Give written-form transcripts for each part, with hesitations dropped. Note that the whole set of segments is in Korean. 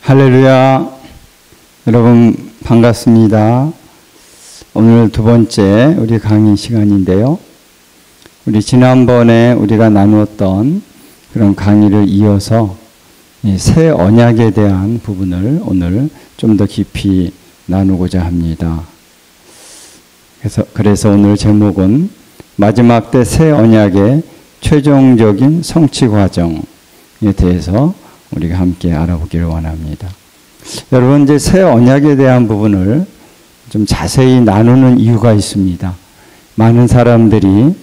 할렐루야. 여러분 반갑습니다. 오늘 두 번째 우리 강의 시간인데요. 우리 지난번에 우리가 나누었던 그런 강의를 이어서 새 언약에 대한 부분을 오늘 좀 더 깊이 나누고자 합니다. 그래서 오늘 제목은 마지막 때 새 언약의 최종적인 성취 과정에 대해서 우리가 함께 알아보기를 원합니다. 여러분, 이제 새 언약에 대한 부분을 좀 자세히 나누는 이유가 있습니다. 많은 사람들이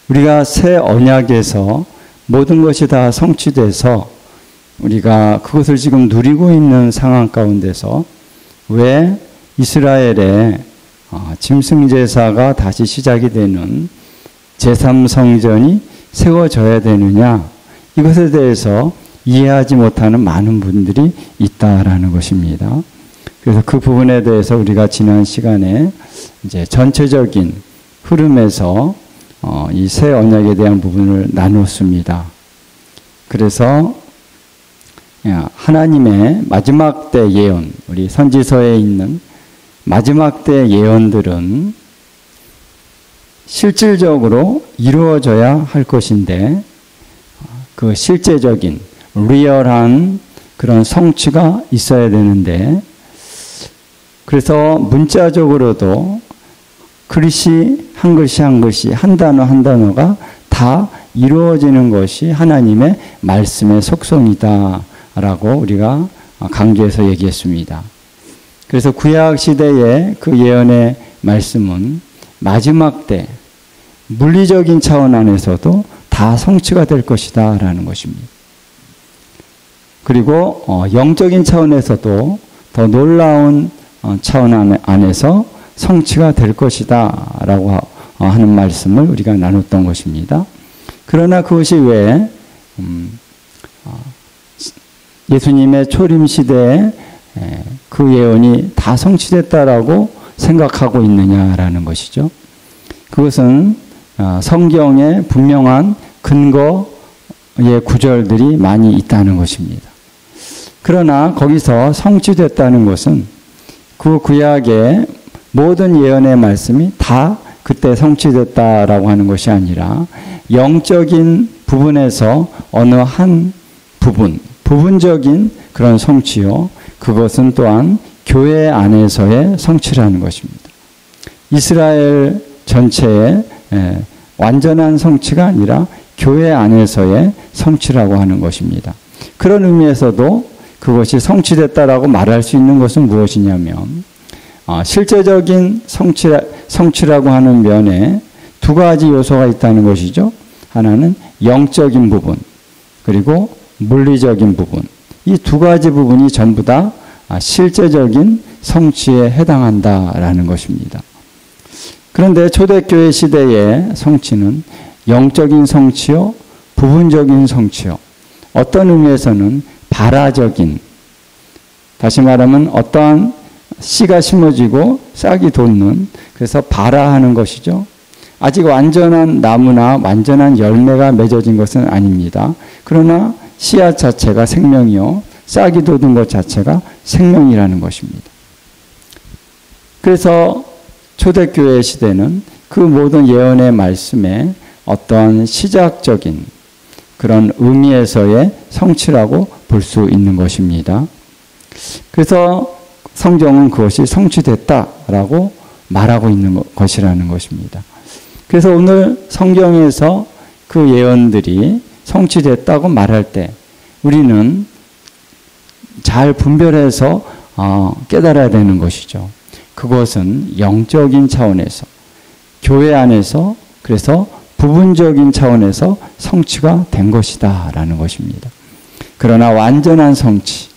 우리가 새 언약에서 모든 것이 다 성취돼서 우리가 그것을 지금 누리고 있는 상황 가운데서 왜 이스라엘의 짐승제사가 다시 시작이 되는 제3성전이 세워져야 되느냐, 이것에 대해서 이해하지 못하는 많은 분들이 있다라는 것입니다. 그래서 그 부분에 대해서 우리가 지난 시간에 이제 전체적인 흐름에서 이 새 언약에 대한 부분을 나눴습니다. 그래서 하나님의 마지막 때 예언, 우리 선지서에 있는 마지막 때 예언들은 실질적으로 이루어져야 할 것인데, 그 실제적인 리얼한 그런 성취가 있어야 되는데, 그래서 문자적으로도 글씨 한 글씨 한 글씨, 한 단어 한 단어가 다 이루어지는 것이 하나님의 말씀의 속성이다라고 우리가 강조해서 얘기했습니다. 그래서 구약 시대의 그 예언의 말씀은 마지막 때 물리적인 차원 안에서도 다 성취가 될 것이다 라는 것입니다. 그리고 영적인 차원에서도 더 놀라운 차원 안에서 성취가 될 것이다 라고 하는 말씀을 우리가 나눴던 것입니다. 그러나 그것이 왜 예수님의 초림 시대에 그 예언이 다 성취됐다라고 생각하고 있느냐라는 것이죠. 그것은 성경에 분명한 근거의 구절들이 많이 있다는 것입니다. 그러나 거기서 성취됐다는 것은 그 구약의 모든 예언의 말씀이 다 그때 성취됐다라고 하는 것이 아니라 영적인 부분에서 어느 한 부분적인 그런 성취요, 그것은 또한 교회 안에서의 성취라는 것입니다. 이스라엘 전체의 완전한 성취가 아니라 교회 안에서의 성취라고 하는 것입니다. 그런 의미에서도 그것이 성취됐다라고 말할 수 있는 것은 무엇이냐면, 실제적인 성취라고 하는 면에 두 가지 요소가 있다는 것이죠. 하나는 영적인 부분, 그리고 물리적인 부분. 이 두 가지 부분이 전부 다 실제적인 성취에 해당한다라는 것입니다. 그런데 초대교회 시대의 성취는 영적인 성취요, 부분적인 성취요, 어떤 의미에서는 발화적인, 다시 말하면 어떠한 씨가 심어지고 싹이 돋는, 그래서 발화하는 것이죠. 아직 완전한 나무나 완전한 열매가 맺어진 것은 아닙니다. 그러나 씨앗 자체가 생명이요, 싹이 돋은 것 자체가 생명이라는 것입니다. 그래서 초대교회 시대는 그 모든 예언의 말씀에 어떠한 시작적인 그런 의미에서의 성취라고 볼 수 있는 것입니다. 그래서 성경은 그것이 성취됐다라고 말하고 있는 것이라는 것입니다. 그래서 오늘 성경에서 그 예언들이 성취됐다고 말할 때 우리는 잘 분별해서 깨달아야 되는 것이죠. 그것은 영적인 차원에서, 교회 안에서, 그래서 부분적인 차원에서 성취가 된 것이다 라는 것입니다. 그러나 완전한 성취,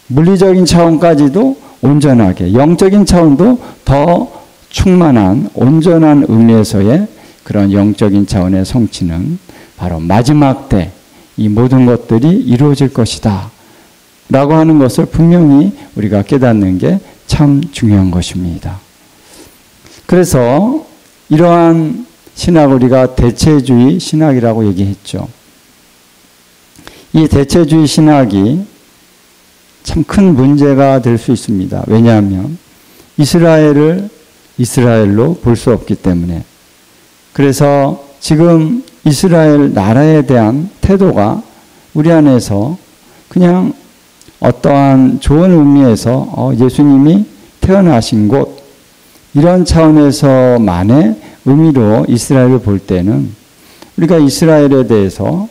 물리적인 차원까지도 온전하게, 영적인 차원도 더 충만한 온전한 의미에서의 그런 영적인 차원의 성취는 바로 마지막 때 이 모든 것들이 이루어질 것이다 라고 하는 것을 분명히 우리가 깨닫는 게 참 중요한 것입니다. 그래서 이러한 신학을 우리가 대체주의 신학이라고 얘기했죠. 이 대체주의 신학이 참 큰 문제가 될 수 있습니다. 왜냐하면 이스라엘을 이스라엘로 볼 수 없기 때문에. 그래서 지금 이스라엘 나라에 대한 태도가 우리 안에서 그냥 어떠한 좋은 의미에서 예수님이 태어나신 곳 이런 차원에서만의 의미로 이스라엘을 볼 때는 우리가 이스라엘에 대해서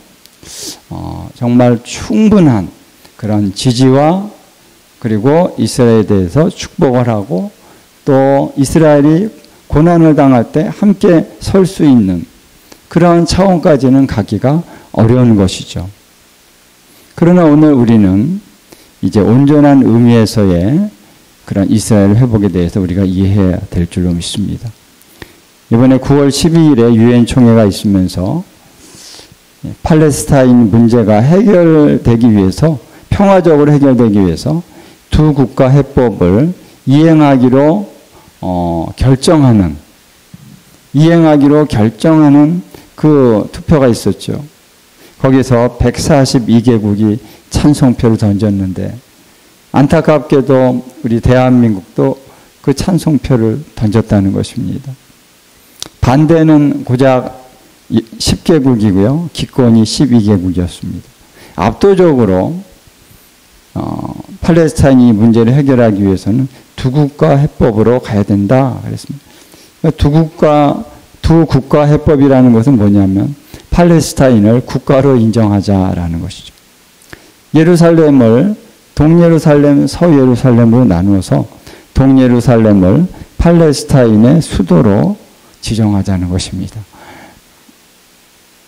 정말 충분한 그런 지지와 그리고 이스라엘에 대해서 축복을 하고 또 이스라엘이 고난을 당할 때 함께 설 수 있는 그러한 차원까지는 가기가 어려운 것이죠. 그러나 오늘 우리는 이제 온전한 의미에서의 그런 이스라엘 회복에 대해서 우리가 이해해야 될 줄로 믿습니다. 이번에 9월 12일에 유엔 총회가 있으면서 팔레스타인 문제가 해결되기 위해서 평화적으로 해결되기 위해서 두 국가 해법을 이행하기로 결정하는 그 투표가 있었죠. 거기서 142개국이 찬성표를 던졌는데 안타깝게도 우리 대한민국도 그 찬성표를 던졌다는 것입니다. 반대는 고작 10개국이고요. 기권이 12개국이었습니다. 압도적으로 팔레스타인이 문제를 해결하기 위해서는 두 국가 해법으로 가야 된다 그랬습니다. 두 국가 해법이라는 것은 뭐냐면 팔레스타인을 국가로 인정하자라는 것이죠. 예루살렘을 동예루살렘, 서예루살렘으로 나누어서 동예루살렘을 팔레스타인의 수도로 지정하자는 것입니다.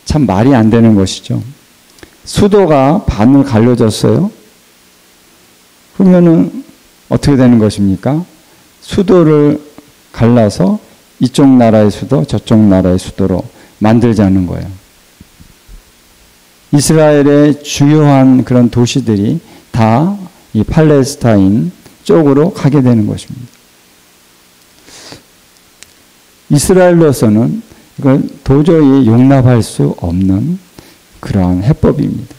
참 말이 안 되는 것이죠. 수도가 반을 갈려졌어요. 그러면은 어떻게 되는 것입니까? 수도를 갈라서 이쪽 나라의 수도, 저쪽 나라의 수도로 만들자는 거예요. 이스라엘의 주요한 그런 도시들이 다 이 팔레스타인 쪽으로 가게 되는 것입니다. 이스라엘로서는 이걸 도저히 용납할 수 없는 그러한 해법입니다.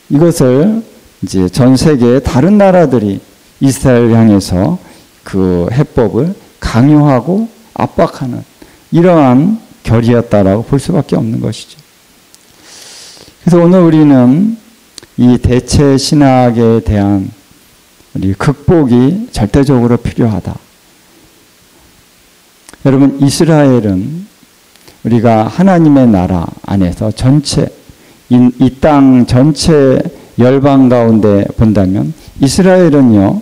이것을 이제 전 세계의 다른 나라들이 이스라엘을 향해서 그 해법을 강요하고 압박하는 이러한 결이었다라고 볼 수밖에 없는 것이죠. 그래서 오늘 우리는 이 대체 신학에 대한 우리 극복이 절대적으로 필요하다. 여러분, 이스라엘은 우리가 하나님의 나라 안에서 전체 이 땅 전체 열방 가운데 본다면 이스라엘은요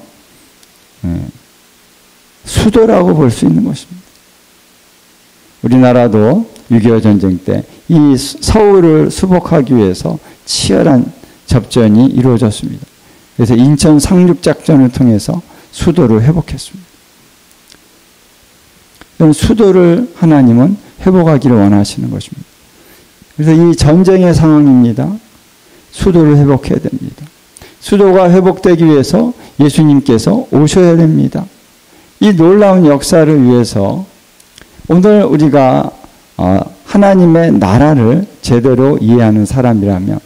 수도라고 볼 수 있는 것입니다. 우리나라도 6.25 전쟁 때 이 서울을 수복하기 위해서 치열한 접전이 이루어졌습니다. 그래서 인천 상륙작전을 통해서 수도를 회복했습니다. 수도를 하나님은 회복하기를 원하시는 것입니다. 그래서 이 전쟁의 상황입니다. 수도를 회복해야 됩니다. 수도가 회복되기 위해서 예수님께서 오셔야 됩니다. 이 놀라운 역사를 위해서 오늘 우리가 하나님의 나라를 제대로 이해하는 사람이라면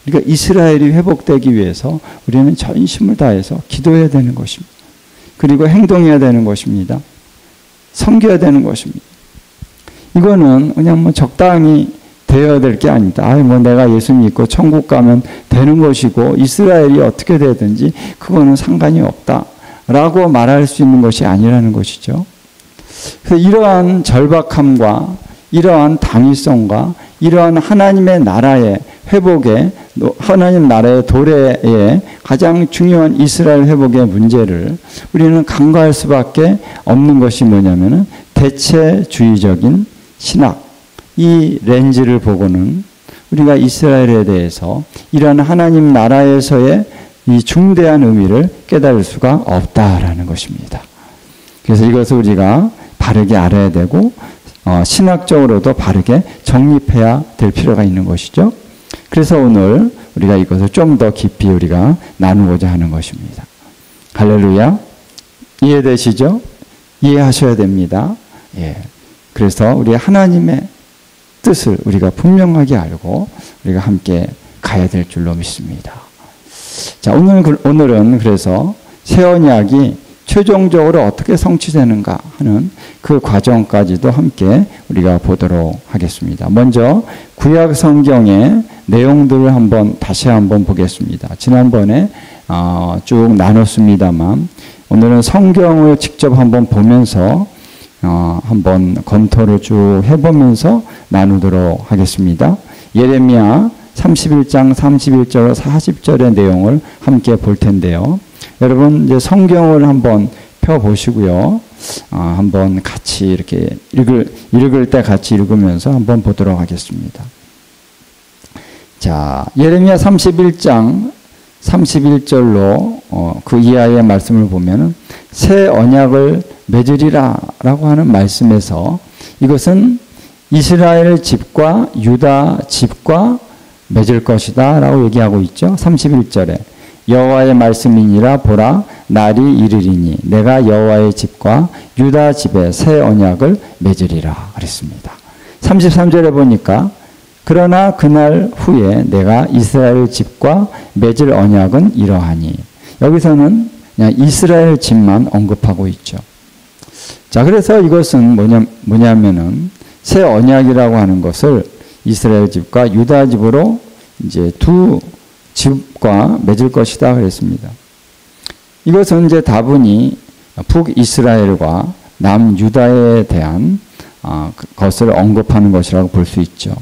그러니까 이스라엘이 회복되기 위해서 우리는 전심을 다해서 기도해야 되는 것입니다. 그리고 행동해야 되는 것입니다. 섬겨야 되는 것입니다. 이거는 그냥 뭐 적당히 되어야 될 게 아닙니다. 내가 예수 믿고 천국 가면 되는 것이고 이스라엘이 어떻게 되든지 그거는 상관이 없다라고 말할 수 있는 것이 아니라는 것이죠. 그래서 이러한 절박함과 이러한 당위성과 이러한 하나님의 나라의 회복에 하나님 나라의 도래에 가장 중요한 이스라엘 회복의 문제를 우리는 간과할 수밖에 없는 것이 뭐냐면은 대체주의적인 신학 이 렌즈를 보고는 우리가 이스라엘에 대해서 이러한 하나님 나라에서의 이 중대한 의미를 깨달을 수가 없다라는 것입니다. 그래서 이것을 우리가 바르게 알아야 되고 신학적으로도 바르게 정립해야 될 필요가 있는 것이죠. 그래서 오늘 우리가 이것을 좀 더 깊이 우리가 나누고자 하는 것입니다. 할렐루야. 이해되시죠? 이해하셔야 됩니다. 예. 그래서 우리 하나님의 뜻을 우리가 분명하게 알고 우리가 함께 가야 될 줄로 믿습니다. 자, 오늘은 그래서 새 언약이 최종적으로 어떻게 성취되는가 하는 그 과정까지도 함께 우리가 보도록 하겠습니다. 먼저 구약 성경의 내용들을 다시 한번 보겠습니다. 지난번에 쭉 나눴습니다만 오늘은 성경을 직접 한번 보면서 한번 검토를 쭉 해보면서 나누도록 하겠습니다. 예레미야 31장 31절 40절의 내용을 함께 볼 텐데요. 여러분 이제 성경을 한번 펴보시고요. 한번 같이 이렇게 읽을 때 같이 읽으면서 한번 보도록 하겠습니다. 자, 예레미야 31장 31절로 그 이하의 말씀을 보면은 새 언약을 맺으리라 라고 하는 말씀에서 이것은 이스라엘 집과 유다 집과 맺을 것이다 라고 얘기하고 있죠. 31절에 여호와의 말씀이니라 보라 날이 이르리니 내가 여호와의 집과 유다 집에 새 언약을 맺으리라 그랬습니다. 33절에 보니까 그러나 그날 후에 내가 이스라엘 집과 맺을 언약은 이러하니 여기서는 그냥 이스라엘 집만 언급하고 있죠. 자, 그래서 이것은 뭐냐면은 새 언약이라고 하는 것을 이스라엘 집과 유다 집으로 이제 두 집과 맺을 것이다 그랬습니다. 이것은 이제 다분히 북이스라엘과 남유다에 대한 것을 언급하는 것이라고 볼 수 있죠.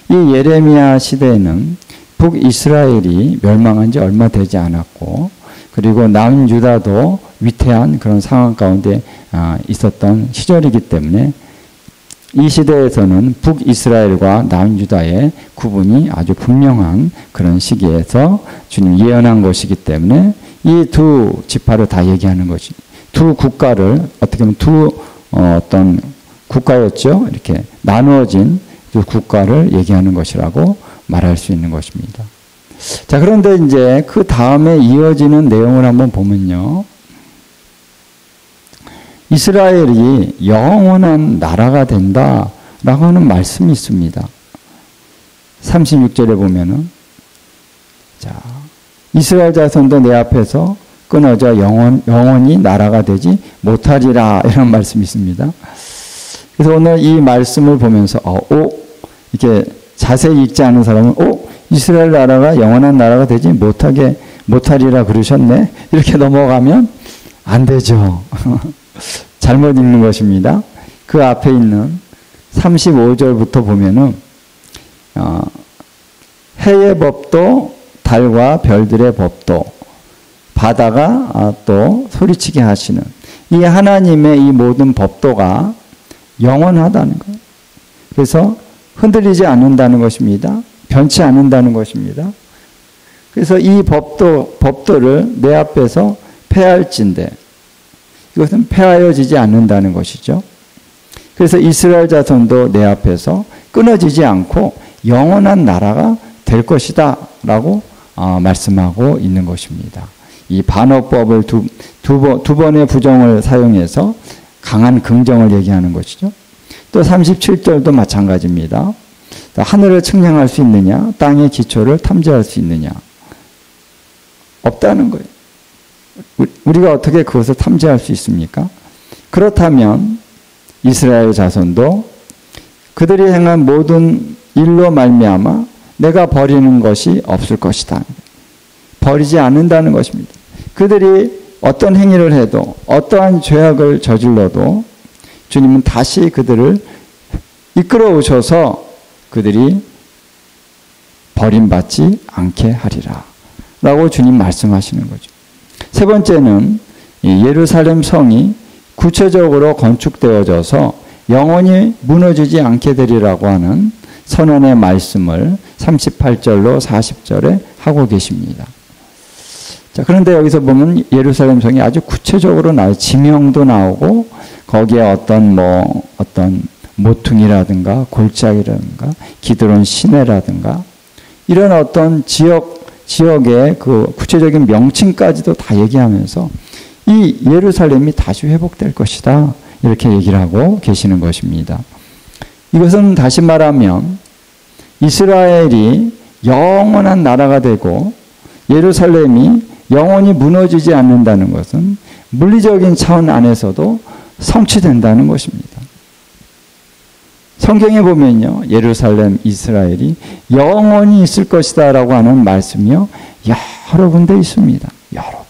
이 예레미야 시대에는 북이스라엘이 멸망한 지 얼마 되지 않았고 그리고 남유다도 위태한 그런 상황 가운데 있었던 시절이기 때문에 이 시대에서는 북이스라엘과 남유다의 구분이 아주 분명한 그런 시기에서 주님 예언한 것이기 때문에 이 두 지파를 다 얘기하는 것이 두 국가를 어떻게 보면 어떤 국가였죠. 이렇게 나누어진 두 국가를 얘기하는 것이라고 말할 수 있는 것입니다. 자, 그런데 이제 그 다음에 이어지는 내용을 한번 보면요. 이스라엘이 영원한 나라가 된다라고 하는 말씀이 있습니다. 36절에 보면은 자, 이스라엘 자손도 내 앞에서 끊어져 영원히 나라가 되지 못하리라 이런 말씀이 있습니다. 그래서 오늘 이 말씀을 보면서 이렇게 자세히 읽지 않은 사람은 이스라엘 나라가 영원한 나라가 되지 못하리라 그러셨네 이렇게 넘어가면 안 되죠. 잘못 읽는 것입니다. 그 앞에 있는 35절부터 보면은 해의 법도 달과 별들의 법도 바다가 또 소리치게 하시는 이 하나님의 이 모든 법도가 영원하다는 거예요. 그래서 흔들리지 않는다는 것입니다. 변치 않는다는 것입니다. 그래서 이 법도를 내 앞에서 폐할진대 이것은 폐하여지지 않는다는 것이죠. 그래서 이스라엘 자손도 내 앞에서 끊어지지 않고 영원한 나라가 될 것이다 라고 말씀하고 있는 것입니다. 이 반어법을 두 번의 부정을 사용해서 강한 긍정을 얘기하는 것이죠. 또 37절도 마찬가지입니다. 하늘을 측량할 수 있느냐? 땅의 기초를 탐지할 수 있느냐? 없다는 거예요. 우리가 어떻게 그것을 탐지할 수 있습니까? 그렇다면 이스라엘 자손도 그들이 행한 모든 일로 말미암아 내가 버리는 것이 없을 것이다. 버리지 않는다는 것입니다. 그들이 어떤 행위를 해도 어떠한 죄악을 저질러도 주님은 다시 그들을 이끌어 오셔서 그들이 버림받지 않게 하리라 라고 주님 말씀하시는 거죠. 세 번째는 예루살렘 성이 구체적으로 건축되어져서 영원히 무너지지 않게 되리라고 하는 선언의 말씀을 38절로 40절에 하고 계십니다. 자, 그런데 여기서 보면 예루살렘 성이 아주 구체적으로 지명도 나오고 거기에 어떤 모퉁이라든가 골짜기라든가 기드론 시내라든가 이런 어떤 지역의 그 구체적인 명칭까지도 다 얘기하면서 이 예루살렘이 다시 회복될 것이다. 이렇게 얘기를 하고 계시는 것입니다. 이것은 다시 말하면 이스라엘이 영원한 나라가 되고 예루살렘이 영원히 무너지지 않는다는 것은 물리적인 차원 안에서도 성취된다는 것입니다. 성경에 보면요, 예루살렘, 이스라엘이 영원히 있을 것이다 라고 하는 말씀이요, 여러 군데 있습니다. 여러 군데.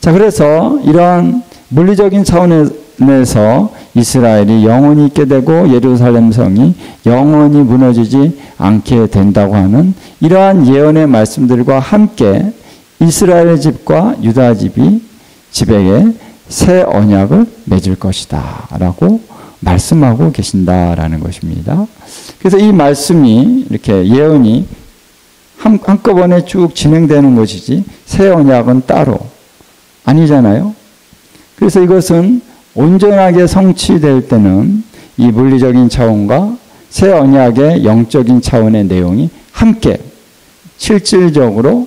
자, 그래서 이러한 물리적인 차원에서 이스라엘이 영원히 있게 되고 예루살렘 성이 영원히 무너지지 않게 된다고 하는 이러한 예언의 말씀들과 함께 이스라엘 집과 유다 집에게 새 언약을 맺을 것이다 라고 말씀하고 계신다라는 것입니다. 그래서 이 말씀이 이렇게 예언이 한꺼번에 쭉 진행되는 것이지 새 언약은 따로 아니잖아요. 그래서 이것은 온전하게 성취될 때는 이 물리적인 차원과 새 언약의 영적인 차원의 내용이 함께 실질적으로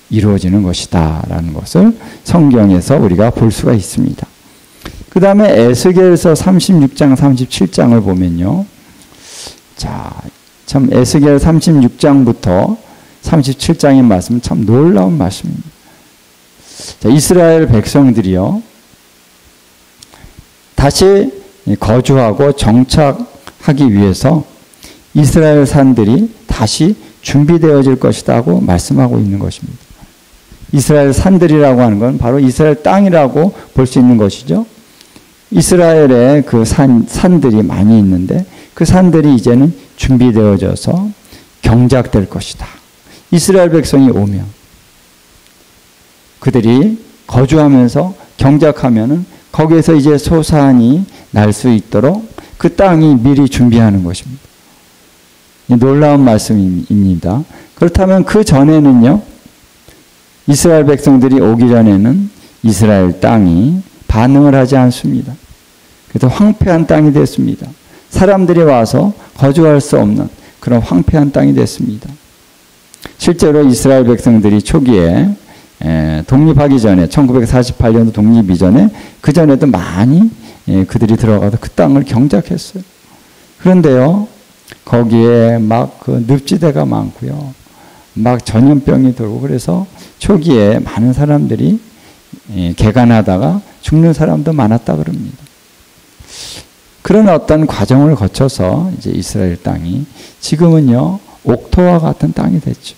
이루어지는 것이다 라는 것을 성경에서 우리가 볼 수가 있습니다. 그 다음에 에스겔서 36장 37장을 보면요, 자, 참 에스겔 36장부터 37장의 말씀은 참 놀라운 말씀입니다. 자, 이스라엘 백성들이요, 다시 거주하고 정착하기 위해서 이스라엘 산들이 다시 준비되어질 것이라고 말씀하고 있는 것입니다. 이스라엘 산들이라고 하는 건 바로 이스라엘 땅이라고 볼 수 있는 것이죠. 이스라엘에 그 산들이 많이 있는데 그 산들이 이제는 준비되어져서 경작될 것이다. 이스라엘 백성이 오면 그들이 거주하면서 경작하면은 거기에서 이제 소산이 날 수 있도록 그 땅이 미리 준비하는 것입니다. 놀라운 말씀입니다. 그렇다면 그 전에는요, 이스라엘 백성들이 오기 전에는 이스라엘 땅이 반응을 하지 않습니다. 그래서 황폐한 땅이 됐습니다. 사람들이 와서 거주할 수 없는 그런 황폐한 땅이 됐습니다. 실제로 이스라엘 백성들이 초기에 독립하기 전에 1948년도 독립 이전에 그 전에도 많이 그들이 들어가서 그 땅을 경작했어요. 그런데요, 거기에 막 그 늪지대가 많고요, 막 전염병이 돌고 그래서 초기에 많은 사람들이 개간하다가 죽는 사람도 많았다 그럽니다. 그런 어떤 과정을 거쳐서 이제 이스라엘 땅이 지금은요, 옥토와 같은 땅이 됐죠.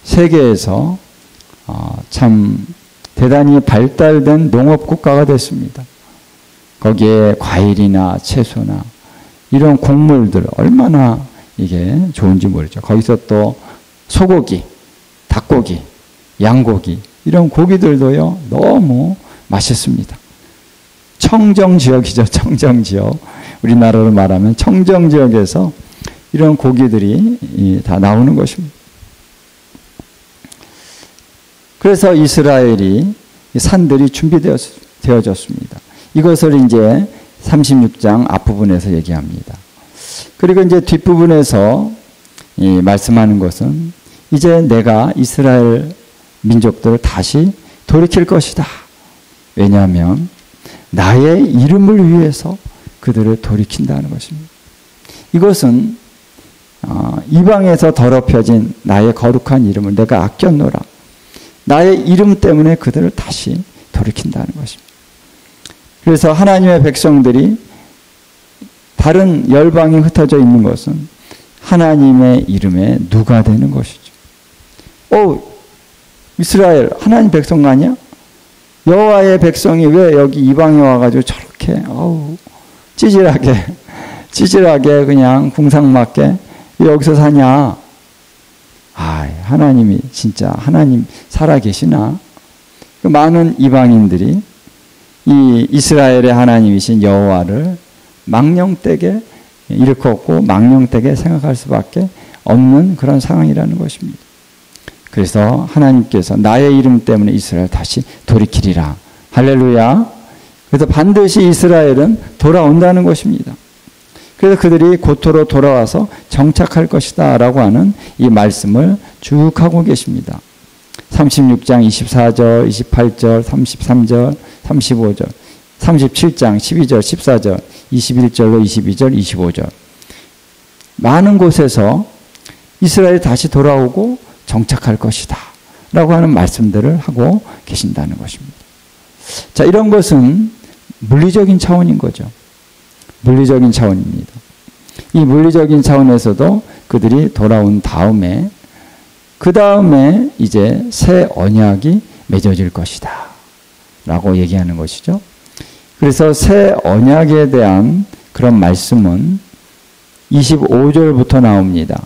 세계에서 참 대단히 발달된 농업 국가가 됐습니다. 거기에 과일이나 채소나 이런 곡물들 얼마나 이게 좋은지 모르죠. 거기서 또 소고기, 닭고기, 양고기 이런 고기들도요, 너무 맛있습니다. 청정지역이죠. 청정지역. 우리나라로 말하면 청정지역에서 이런 고기들이 다 나오는 것입니다. 그래서 이스라엘이 산들이 준비되어졌습니다. 이것을 이제 36장 앞부분에서 얘기합니다. 그리고 이제 뒷부분에서 말씀하는 것은 이제 내가 이스라엘 민족들을 다시 돌이킬 것이다. 왜냐하면 나의 이름을 위해서 그들을 돌이킨다는 것입니다. 이것은 이방에서 더럽혀진 나의 거룩한 이름을 내가 아꼈노라. 나의 이름 때문에 그들을 다시 돌이킨다는 것입니다. 그래서 하나님의 백성들이 다른 열방에 흩어져 있는 것은 하나님의 이름에 누가 되는 것이죠. 이스라엘 하나님 백성 아니야? 여호와의 백성이 왜 여기 이방에 와가지고 저렇게 찌질하게 그냥 궁상맞게 여기서 사냐? 하나님이 진짜 하나님 살아계시나? 많은 이방인들이 이 이스라엘의 하나님이신 여호와를 망령되게 일컫고 망령되게 생각할 수밖에 없는 그런 상황이라는 것입니다. 그래서 하나님께서 나의 이름 때문에 이스라엘 다시 돌이키리라. 할렐루야. 그래서 반드시 이스라엘은 돌아온다는 것입니다. 그래서 그들이 고토로 돌아와서 정착할 것이다 라고 하는 이 말씀을 쭉 하고 계십니다. 36장 24절, 28절, 33절, 35절, 37장 12절, 14절, 21절로 22절, 25절. 많은 곳에서 이스라엘이 다시 돌아오고 정착할 것이다 라고 하는 말씀들을 하고 계신다는 것입니다. 자, 이런 것은 물리적인 차원인 거죠. 물리적인 차원입니다. 이 물리적인 차원에서도 그들이 돌아온 다음에 그 다음에 이제 새 언약이 맺어질 것이다 라고 얘기하는 것이죠. 그래서 새 언약에 대한 그런 말씀은 25절부터 나옵니다.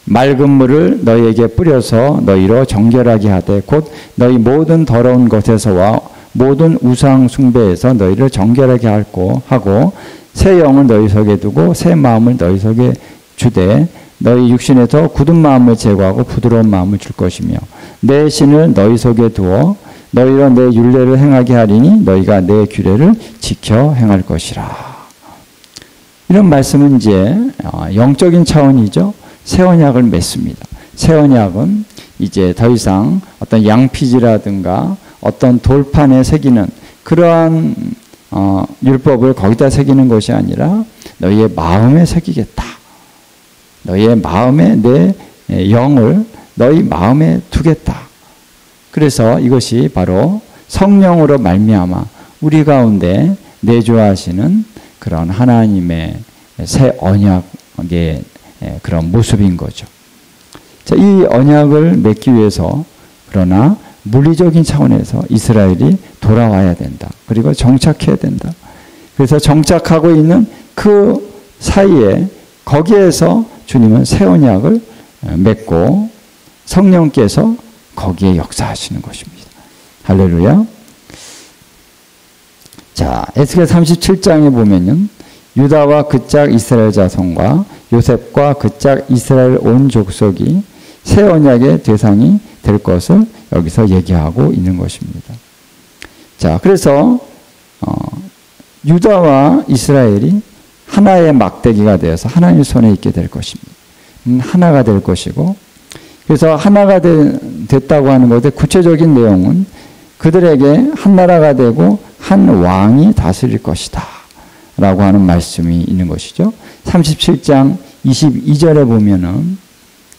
맑은 물을 너희에게 뿌려서 너희로 정결하게 하되 곧 너희 모든 더러운 것에서와 모든 우상 숭배에서 너희를 정결하게 하고 새 영을 너희 속에 두고 새 마음을 너희 속에 주되 너희 육신에서 굳은 마음을 제거하고 부드러운 마음을 줄 것이며 내 신을 너희 속에 두어 너희로 내 율례를 행하게 하리니 너희가 내 규례를 지켜 행할 것이라. 이런 말씀은 이제 영적인 차원이죠. 새 언약을 맺습니다. 새 언약은 이제 더 이상 어떤 양피지라든가 어떤 돌판에 새기는 그러한 율법을 거기다 새기는 것이 아니라 너희의 마음에 새기겠다. 너희의 마음에 내 영을 너희 마음에 두겠다. 그래서 이것이 바로 성령으로 말미암아 우리 가운데 내주하시는 그런 하나님의 새 언약의 그런 모습인 거죠. 자, 이 언약을 맺기 위해서 그러나 물리적인 차원에서 이스라엘이 돌아와야 된다. 그리고 정착해야 된다. 그래서 정착하고 있는 그 사이에 거기에서 주님은 새 언약을 맺고 성령께서 거기에 역사하시는 것입니다. 할렐루야. 자, 에스겔 37장에 보면은 유다와 그 짝 이스라엘 자손과 요셉과 그 짝 이스라엘 온 족속이 새 언약의 대상이 될 것을 여기서 얘기하고 있는 것입니다. 자, 그래서 유다와 이스라엘이 하나의 막대기가 되어서 하나님의 손에 있게 될 것입니다. 하나가 될 것이고, 그래서 하나가 됐다고 하는 것의 구체적인 내용은 그들에게 한 나라가 되고 한 왕이 다스릴 것이다 라고 하는 말씀이 있는 것이죠. 37장 22절에 보면은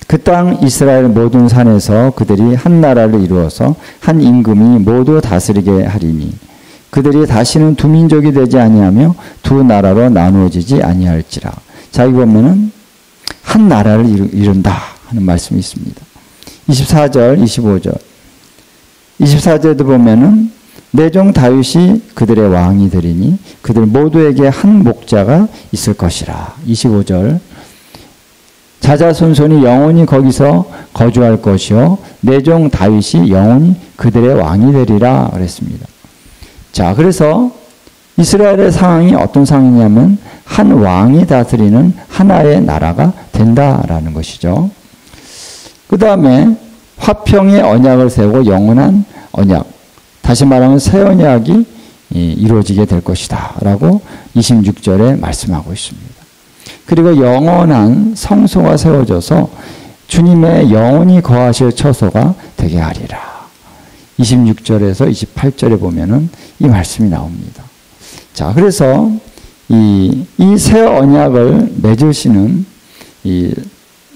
그 땅 이스라엘 모든 산에서 그들이 한 나라를 이루어서 한 임금이 모두 다스리게 하리니 그들이 다시는 두 민족이 되지 아니하며 두 나라로 나누어지지 아니할지라. 자, 여기 보면은 한 나라를 이룬다 하는 말씀이 있습니다. 24절, 25절. 24절도 보면은 내 종 다윗이 그들의 왕이 되리니 그들 모두에게 한 목자가 있을 것이라. 25절. 자자손손이 영원히 거기서 거주할 것이요 내 종 다윗이 영원히 그들의 왕이 되리라 그랬습니다. 자, 그래서 이스라엘의 상황이 어떤 상황이냐면 한 왕이 다스리는 하나의 나라가 된다라는 것이죠. 그 다음에 화평의 언약을 세우고 영원한 언약, 다시 말하면 새 언약이 이루어지게 될 것이다 라고 26절에 말씀하고 있습니다. 그리고 영원한 성소가 세워져서 주님의 영원히 거하실 처소가 되게 하리라. 26절에서 28절에 보면은 이 말씀이 나옵니다. 자, 그래서 이 새 언약을 맺으시는 이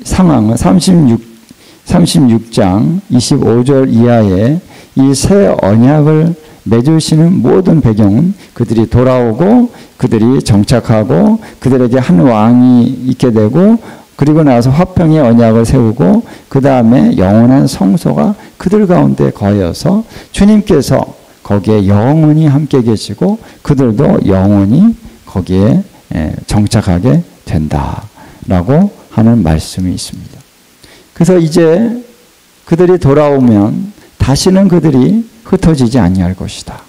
상황은 36장 25절 이하에 이 새 언약을 맺으시는 모든 배경은 그들이 돌아오고 그들이 정착하고 그들에게 한 왕이 있게 되고 그리고 나서 화평의 언약을 세우고 그 다음에 영원한 성소가 그들 가운데 거여서 주님께서 거기에 영원히 함께 계시고 그들도 영원히 거기에 정착하게 된다라고 하는 말씀이 있습니다. 그래서 이제 그들이 돌아오면 다시는 그들이 흩어지지 아니할 것이다.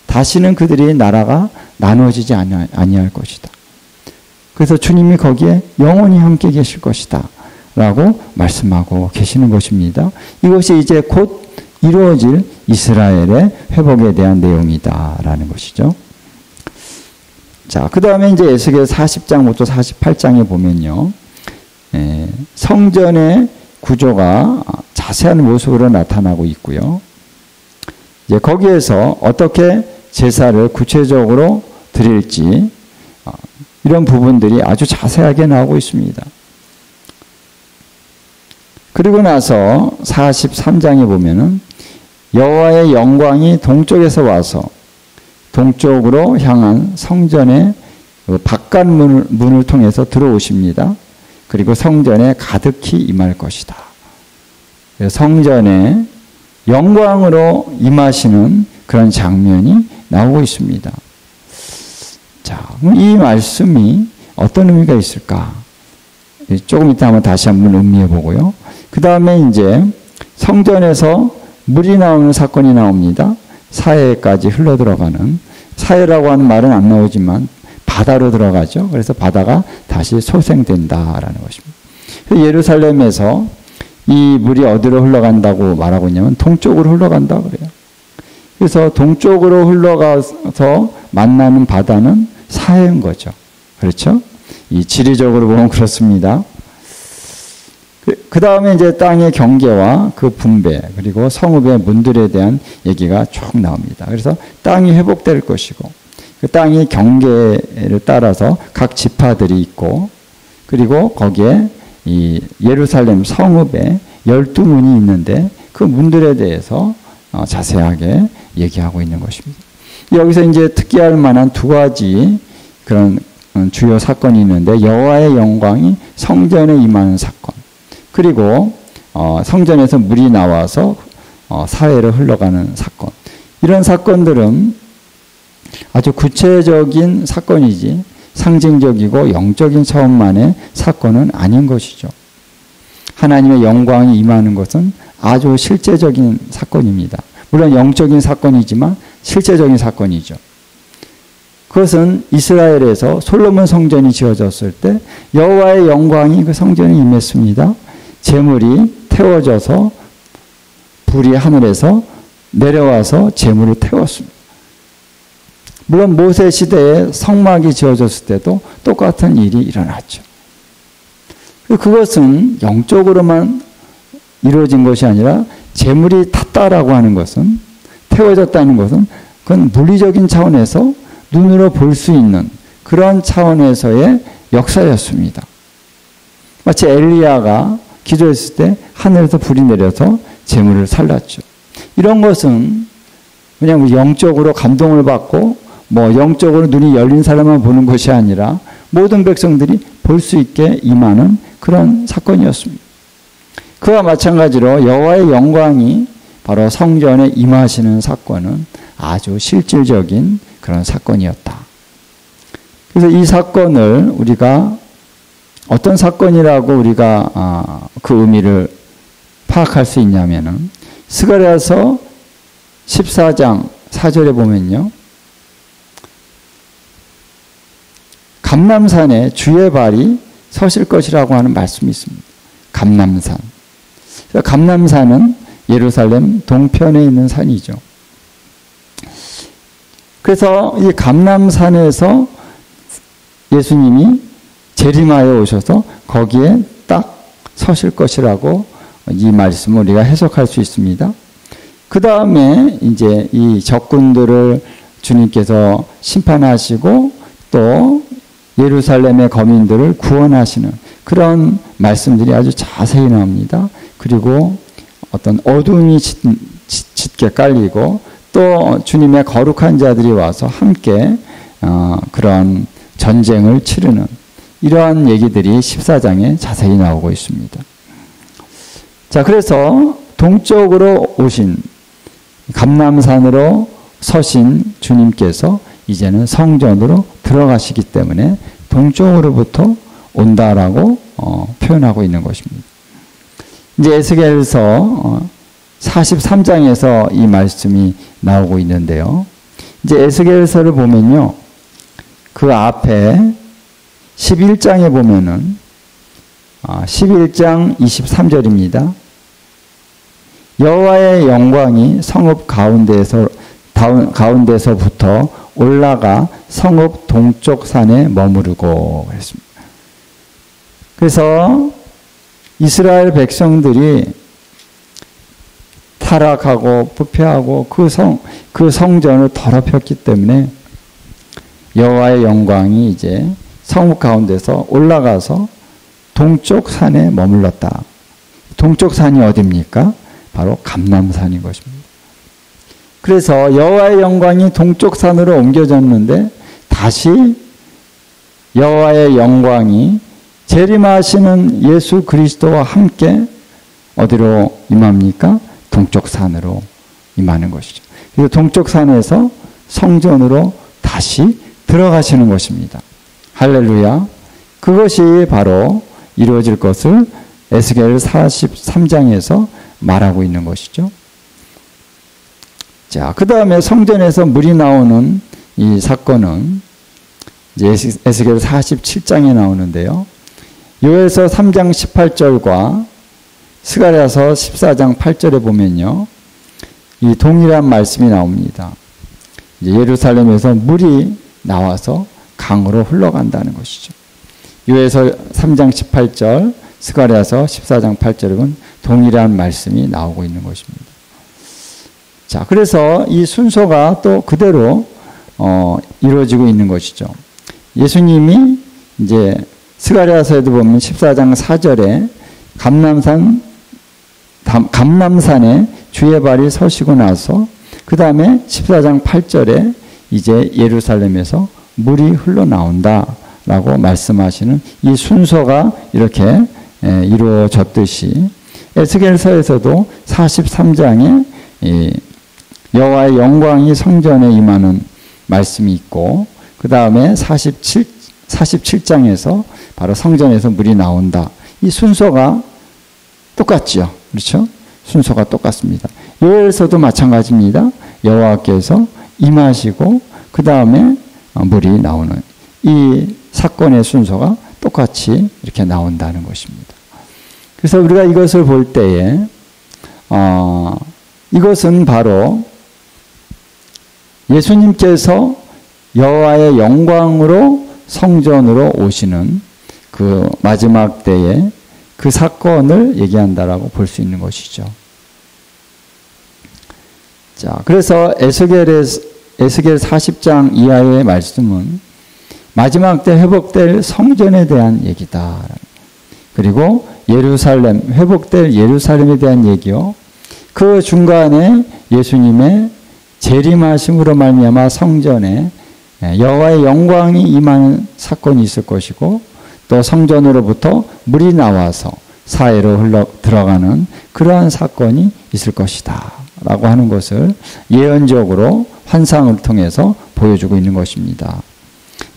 다시는 그들이 나라가 나누어지지 아니할 것이다. 그래서 주님이 거기에 영원히 함께 계실 것이다 라고 말씀하고 계시는 것입니다. 이것이 이제 곧 이루어질 이스라엘의 회복에 대한 내용이다 라는 것이죠. 자, 그 다음에 이제 에스겔 40장부터 48장에 보면요, 성전의 구조가 자세한 모습으로 나타나고 있고요. 이제 거기에서 어떻게 제사를 구체적으로 드릴지 이런 부분들이 아주 자세하게 나오고 있습니다. 그리고 나서 43장에 보면은 여호와의 영광이 동쪽에서 와서 동쪽으로 향한 성전의 바깥 문을 통해서 들어오십니다. 그리고 성전에 가득히 임할 것이다. 성전에 영광으로 임하시는 그런 장면이 나오고 있습니다. 자, 이 말씀이 어떤 의미가 있을까? 조금 이따 한번 다시 한번 음미해 보고요. 그 다음에 이제 성전에서 물이 나오는 사건이 나옵니다. 사해까지 흘러 들어가는, 사해라고 하는 말은 안 나오지만 바다로 들어가죠. 그래서 바다가 다시 소생된다라는 것입니다. 예루살렘에서 이 물이 어디로 흘러간다고 말하고 있냐면 동쪽으로 흘러간다 그래요. 그래서 동쪽으로 흘러가서 만나는 바다는 사해인 거죠. 그렇죠? 이 지리적으로 보면 그렇습니다. 그 다음에 이제 땅의 경계와 그 분배, 그리고 성읍의 문들에 대한 얘기가 쭉 나옵니다. 그래서 땅이 회복될 것이고, 그 땅의 경계를 따라서 각 지파들이 있고, 그리고 거기에 이 예루살렘 성읍에 12문이 있는데 그 문들에 대해서 자세하게 얘기하고 있는 것입니다. 여기서 이제 특기할 만한 두 가지 그런 주요 사건이 있는데, 여호와의 영광이 성전에 임하는 사건, 그리고 성전에서 물이 나와서 사해로 흘러가는 사건. 이런 사건들은 아주 구체적인 사건이지 상징적이고 영적인 차원만의 사건은 아닌 것이죠. 하나님의 영광이 임하는 것은 아주 실제적인 사건입니다. 물론 영적인 사건이지만 실제적인 사건이죠. 그것은 이스라엘에서 솔로몬 성전이 지어졌을 때 여호와의 영광이 그 성전에 임했습니다. 제물이 태워져서 불이 하늘에서 내려와서 제물을 태웠습니다. 물론 모세 시대에 성막이 지어졌을 때도 똑같은 일이 일어났죠. 그것은 영적으로만 이루어진 것이 아니라 제물이 탔다라고 하는 것은, 태워졌다는 것은 그건 물리적인 차원에서 눈으로 볼 수 있는 그런 차원에서의 역사였습니다. 마치 엘리야가 기도했을 때 하늘에서 불이 내려서 제물을 살랐죠. 이런 것은 그냥 영적으로 감동을 받고 영적으로 눈이 열린 사람만 보는 것이 아니라 모든 백성들이 볼 수 있게 임하는 그런 사건이었습니다. 그와 마찬가지로 여호와의 영광이 바로 성전에 임하시는 사건은 아주 실질적인 그런 사건이었다. 그래서 이 사건을 우리가 어떤 사건이라고 우리가 그 의미를 파악할 수 있냐면은 스가랴서 14장 4절에 보면요. 감람산에 주의 발이 서실 것이라고 하는 말씀이 있습니다. 감람산. 감람산은 예루살렘 동편에 있는 산이죠. 그래서 이 감람산에서 예수님이 재림하여 오셔서 거기에 딱 서실 것이라고 이 말씀을 우리가 해석할 수 있습니다. 그 다음에 이제 이 적군들을 주님께서 심판하시고 또 예루살렘의 거민들을 구원하시는 그런 말씀들이 아주 자세히 나옵니다. 그리고 어떤 어둠이 짙게 깔리고 또 주님의 거룩한 자들이 와서 함께 그런 전쟁을 치르는 이러한 얘기들이 14장에 자세히 나오고 있습니다. 자, 그래서 동쪽으로 오신 감람산으로 서신 주님께서 이제는 성전으로 들어가시기 때문에 동쪽으로부터 온다라고 표현하고 있는 것입니다. 이제 에스겔서 43장에서 이 말씀이 나오고 있는데요. 이제 에스겔서를 보면요. 그 앞에 11장에 보면은 11장 23절입니다. 여호와의 영광이 성읍 가운데서부터 올라가 성읍 동쪽 산에 머무르고 그랬습니다. 그래서 이스라엘 백성들이 타락하고 부패하고 그 성전을 더럽혔기 때문에 여호와의 영광이 이제 성읍 가운데서 올라가서 동쪽 산에 머물렀다. 동쪽 산이 어디입니까? 바로 감람산인 것입니다. 그래서 여호와의 영광이 동쪽 산으로 옮겨졌는데 다시 여호와의 영광이 재림하시는 예수 그리스도와 함께 어디로 임합니까? 동쪽 산으로 임하는 것이죠. 그래서 동쪽 산에서 성전으로 다시 들어가시는 것입니다. 할렐루야. 그것이 바로 이루어질 것을 에스겔 43장에서 말하고 있는 것이죠. 자, 그 다음에 성전에서 물이 나오는 이 사건은 이제 에스겔 47장에 나오는데요. 요엘서 3장 18절과 스가랴서 14장 8절에 보면요. 이 동일한 말씀이 나옵니다. 이제 예루살렘에서 물이 나와서 강으로 흘러간다는 것이죠. 요엘서 3장 18절, 스가랴서 14장 8절은 동일한 말씀이 나오고 있는 것입니다. 자, 그래서 이 순서가 또 그대로 이루어지고 있는 것이죠. 예수님이 이제 스가랴서에도 보면 14장 4절에 감람산에 주의 발이 서시고 나서 그 다음에 14장 8절에 이제 예루살렘에서 물이 흘러나온다라고 말씀하시는 이 순서가 이렇게 이루어졌듯이 에스겔서에서도 43장에 여호와의 영광이 성전에 임하는 말씀이 있고 그 다음에 47장에서 바로 성전에서 물이 나온다. 이 순서가 똑같죠. 그렇죠? 순서가 똑같습니다. 요엘서도 마찬가지입니다. 여호와께서 임하시고 그 다음에 물이 나오는 이 사건의 순서가 똑같이 이렇게 나온다는 것입니다. 그래서 우리가 이것을 볼 때에 이것은 바로 예수님께서 여호와의 영광으로 성전으로 오시는 그 마지막 때에 그 사건을 얘기한다라고 볼 수 있는 것이죠. 자, 그래서 에스겔 40장 이하의 말씀은 마지막 때 회복될 성전에 대한 얘기다. 그리고 예루살렘, 회복될 예루살렘에 대한 얘기요. 그 중간에 예수님의 재림하심으로 말미암아 성전에 여호와의 영광이 임하는 사건이 있을 것이고 또 성전으로부터 물이 나와서 사해로 흘러 들어가는 그러한 사건이 있을 것이다 라고 하는 것을 예언적으로 환상을 통해서 보여주고 있는 것입니다.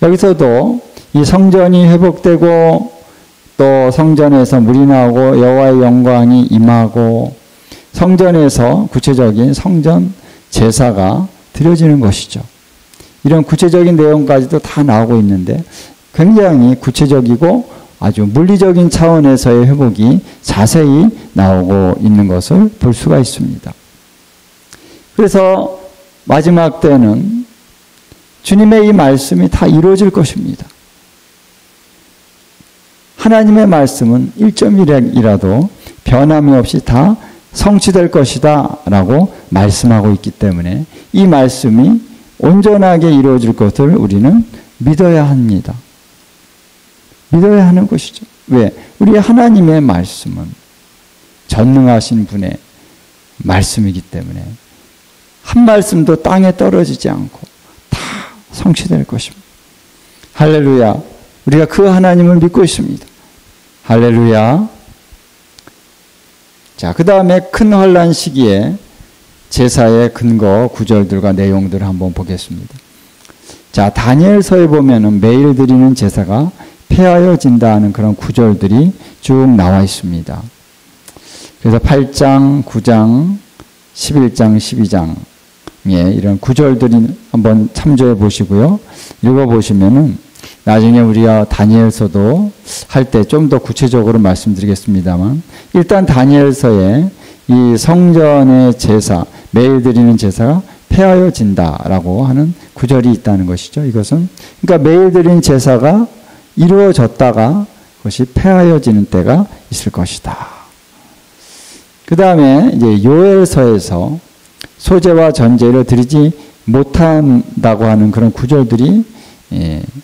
여기서도 이 성전이 회복되고 또 성전에서 물이 나오고 여호와의 영광이 임하고 성전에서 구체적인 성전 제사가 드려지는 것이죠. 이런 구체적인 내용까지도 다 나오고 있는데 굉장히 구체적이고 아주 물리적인 차원에서의 회복이 자세히 나오고 있는 것을 볼 수가 있습니다. 그래서 마지막 때는 주님의 이 말씀이 다 이루어질 것입니다. 하나님의 말씀은 1.1이라도 변함이 없이 다 성취될 것이다 라고 말씀하고 있기 때문에 이 말씀이 온전하게 이루어질 것을 우리는 믿어야 합니다. 믿어야 하는 것이죠. 왜? 우리 하나님의 말씀은 전능하신 분의 말씀이기 때문에 한 말씀도 땅에 떨어지지 않고 다 성취될 것입니다. 할렐루야. 우리가 그 하나님을 믿고 있습니다. 할렐루야. 자, 그 다음에 큰 환난 시기에 제사의 근거, 구절들과 내용들을 한번 보겠습니다. 자, 다니엘서에 보면은 매일 드리는 제사가 폐하여진다는 그런 구절들이 쭉 나와 있습니다. 그래서 8장, 9장, 11장, 12장에 이런 구절들이 한번 참조해 보시고요. 읽어 보시면은 나중에 우리가 다니엘서도 할 때 좀 더 구체적으로 말씀드리겠습니다만 일단 다니엘서에 이 성전의 제사, 매일 드리는 제사가 폐하여진다라고 하는 구절이 있다는 것이죠. 이것은 그러니까 매일 드리는 제사가 이루어졌다가 그것이 폐하여지는 때가 있을 것이다. 그 다음에 이제 요엘서에서 소제와 전제를 드리지 못한다고 하는 그런 구절들이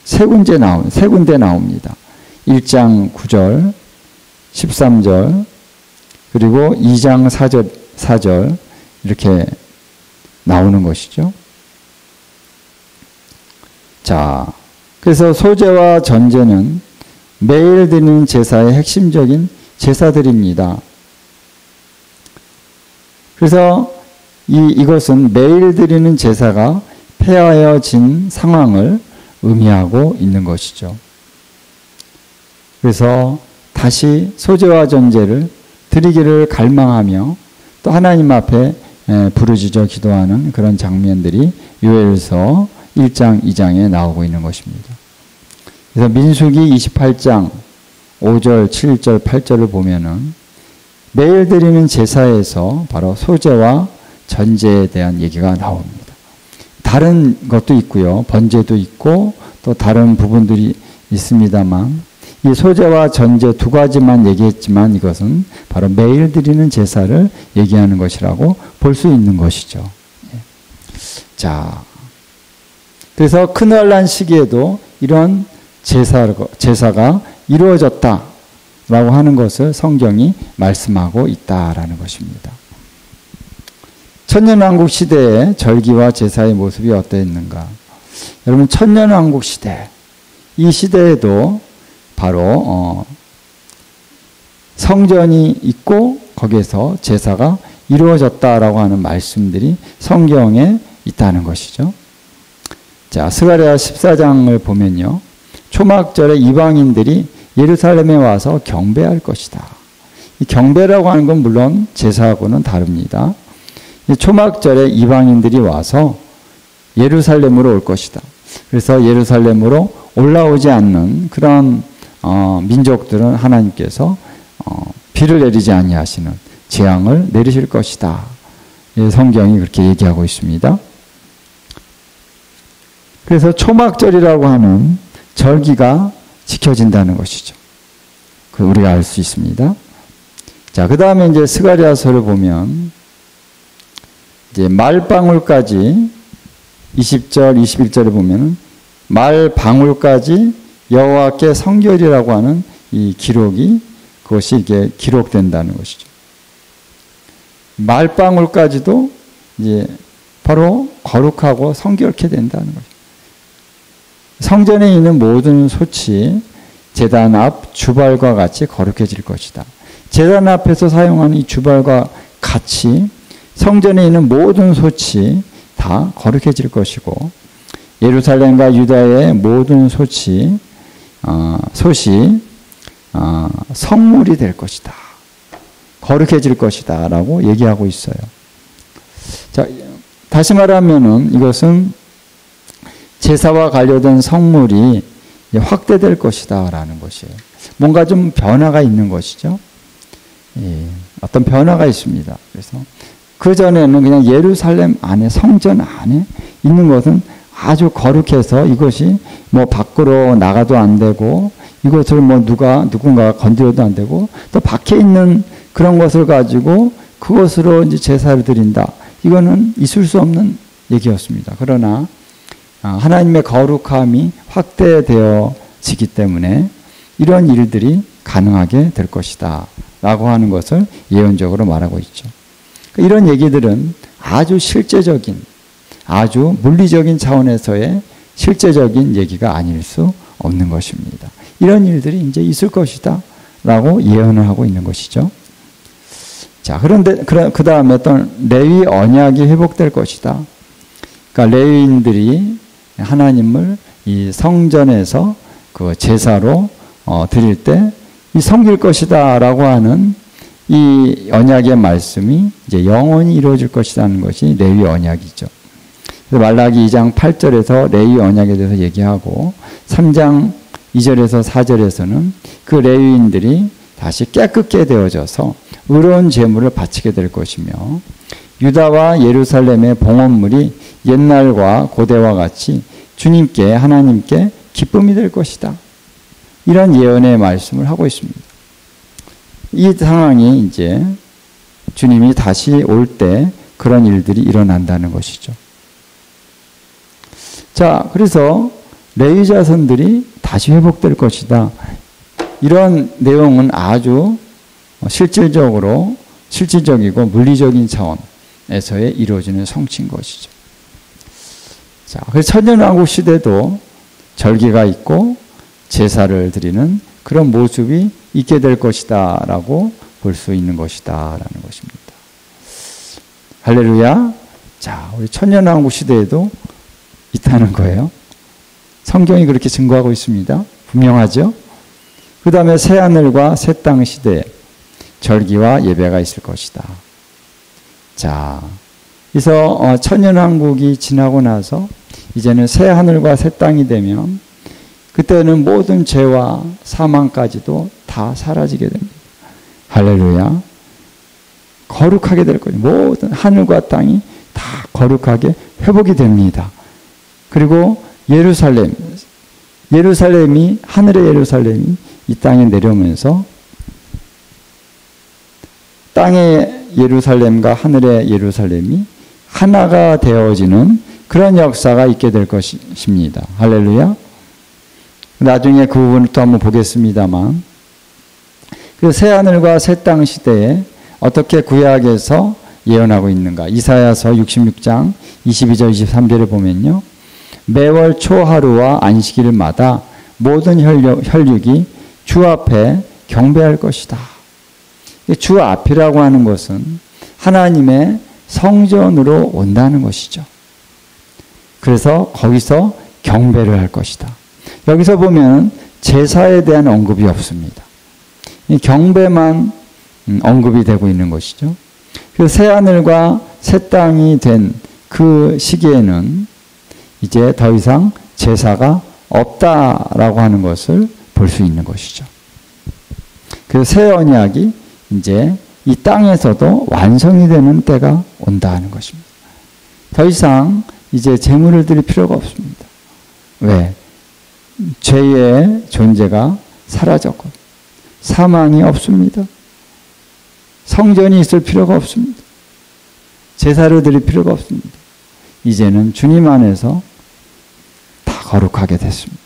세 군데 나옵니다. 1장 9절, 13절, 그리고 2장 4절 이렇게 나오는 것이죠. 자, 그래서 소제와 전제는 매일 드리는 제사의 핵심적인 제사들입니다. 그래서 이것은 매일 드리는 제사가 폐하여진 상황을 의미하고 있는 것이죠. 그래서 다시 소제와 전제를 드리기를 갈망하며 또 하나님 앞에 부르짖어 기도하는 그런 장면들이 요엘서 1장, 2장에 나오고 있는 것입니다. 그래서 민수기 28장 5절, 7절, 8절을 보면은 매일 드리는 제사에서 바로 소제와 전제에 대한 얘기가 나옵니다. 다른 것도 있고요. 번제도 있고 또 다른 부분들이 있습니다만 이 소제와 전제 두 가지만 얘기했지만 이것은 바로 매일 드리는 제사를 얘기하는 것이라고 볼 수 있는 것이죠. 자, 그래서 크늘란 시기에도 이런 제사가 이루어졌다라고 하는 것을 성경이 말씀하고 있다라는 것입니다. 천년왕국 시대의 절기와 제사의 모습이 어떠했는가? 여러분, 천년왕국 시대, 이 시대에도 바로 성전이 있고 거기에서 제사가 이루어졌다라고 하는 말씀들이 성경에 있다는 것이죠. 자, 스가랴 14장을 보면요. 초막절에 이방인들이 예루살렘에 와서 경배할 것이다. 이 경배라고 하는 건 물론 제사하고는 다릅니다. 초막절에 이방인들이 와서 예루살렘으로 올 것이다. 그래서 예루살렘으로 올라오지 않는 그런 민족들은 하나님께서 비를 내리지 아니하시는 재앙을 내리실 것이다. 성경이 그렇게 얘기하고 있습니다. 그래서 초막절이라고 하는 절기가 지켜진다는 것이죠. 그 우리가 알 수 있습니다. 자, 그 다음에 이제 스가랴서를 보면 이제 말방울까지 20절, 21절에 보면은 말방울까지 여호와께 성결이라고 하는 이 기록이 그것이 이게 기록된다는 것이죠. 말방울까지도 이제 바로 거룩하고 성결케 된다는 거죠. 성전에 있는 모든 솥이 제단 앞 주발과 같이 거룩해질 것이다. 제단 앞에서 사용하는 이 주발과 같이 성전에 있는 모든 솥이 다 거룩해질 것이고 예루살렘과 유다의 모든 솥이 성물이 될 것이다. 거룩해질 것이다 라고 얘기하고 있어요. 자, 다시 말하면은 이것은 제사와 관련된 성물이 확대될 것이다 라는 것이에요. 뭔가 좀 변화가 있는 것이죠. 예, 어떤 변화가 있습니다. 그래서 그전에는 그냥 예루살렘 안에, 성전 안에 있는 것은 아주 거룩해서 이것이 뭐 밖으로 나가도 안 되고 이것을 뭐 누군가가 건드려도 안 되고 또 밖에 있는 그런 것을 가지고 그것으로 이제 제사를 드린다. 이거는 있을 수 없는 얘기였습니다. 그러나 하나님의 거룩함이 확대되어지기 때문에 이런 일들이 가능하게 될 것이다 라고 하는 것을 예언적으로 말하고 있죠. 이런 얘기들은 아주 실제적인, 아주 물리적인 차원에서의 실제적인 얘기가 아닐 수 없는 것입니다. 이런 일들이 이제 있을 것이다 라고 예언을 하고 있는 것이죠. 자, 그런데 그 다음에 또 레위 언약이 회복될 것이다. 그러니까 레위인들이 하나님을 이 성전에서 그 제사로 드릴 때 이 섬길 것이다라고 하는 이 언약의 말씀이 이제 영원히 이루어질 것이라는 것이 레위 언약이죠. 그래서 말라기 2장 8절에서 레위 언약에 대해서 얘기하고 3장 2절에서 4절에서는 그 레위인들이 다시 깨끗게 되어져서 의로운 제물을 바치게 될 것이며 유다와 예루살렘의 봉헌물이 옛날과 고대와 같이 주님께 하나님께 기쁨이 될 것이다. 이런 예언의 말씀을 하고 있습니다. 이 상황이 이제 주님이 다시 올 때 그런 일들이 일어난다는 것이죠. 자, 그래서 레위 자손들이 다시 회복될 것이다. 이런 내용은 아주 실질적으로 실질적이고 물리적인 차원에서의 이루어지는 성취인 것이죠. 자, 그래서 천년왕국 시대도 절기가 있고 제사를 드리는 그런 모습이 있게 될 것이다 라고 볼 수 있는 것이다 라는 것입니다. 할렐루야. 자, 우리 천년왕국 시대에도 있다는 거예요. 성경이 그렇게 증거하고 있습니다. 분명하죠? 그 다음에 새하늘과 새 땅 시대에 절기와 예배가 있을 것이다. 자, 그래서 천년왕국이 지나고 나서 이제는 새하늘과 새 땅이 되면 그때는 모든 죄와 사망까지도 다 사라지게 됩니다. 할렐루야. 거룩하게 될 거예요. 모든 하늘과 땅이 다 거룩하게 회복이 됩니다. 그리고 예루살렘이 하늘의 예루살렘이 이 땅에 내려오면서 땅의 예루살렘과 하늘의 예루살렘이 하나가 되어지는 그런 역사가 있게 될 것입니다. 할렐루야. 나중에 그 부분을 또 한번 보겠습니다만, 그 새하늘과 새 땅 시대에 어떻게 구약에서 예언하고 있는가. 이사야서 66장 22절 23절에 보면요. 매월 초하루와 안식일마다 모든 혈육이 주 앞에 경배할 것이다. 주 앞이라고 하는 것은 하나님의 성전으로 온다는 것이죠. 그래서 거기서 경배를 할 것이다. 여기서 보면 제사에 대한 언급이 없습니다. 이 경배만 언급이 되고 있는 것이죠. 그 새하늘과 새 땅이 된 그 시기에는 이제 더 이상 제사가 없다라고 하는 것을 볼 수 있는 것이죠. 그 새 언약이 이제 이 땅에서도 완성이 되는 때가 온다 하는 것입니다. 더 이상 이제 제물을 드릴 필요가 없습니다. 왜? 죄의 존재가 사라졌고 사망이 없습니다. 성전이 있을 필요가 없습니다. 제사를 드릴 필요가 없습니다. 이제는 주님 안에서 다 거룩하게 됐습니다.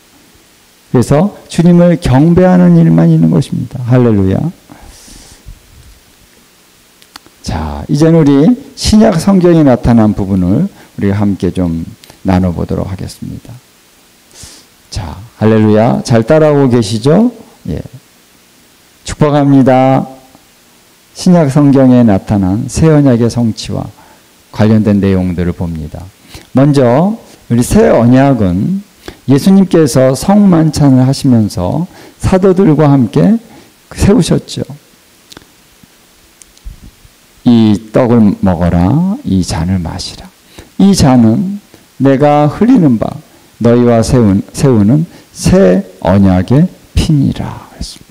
그래서 주님을 경배하는 일만 있는 것입니다. 할렐루야. 자, 이제는 우리 신약 성경에 나타난 부분을 우리가 함께 좀 나눠보도록 하겠습니다. 자, 할렐루야. 잘 따라오고 계시죠? 예. 축복합니다. 신약 성경에 나타난 새 언약의 성취와 관련된 내용들을 봅니다. 먼저 우리 새 언약은 예수님께서 성만찬을 하시면서 사도들과 함께 세우셨죠. 이 떡을 먹어라, 이 잔을 마시라. 이 잔은 내가 흘리는 바 너희와 세우는 새 언약의 피니라 했습니다.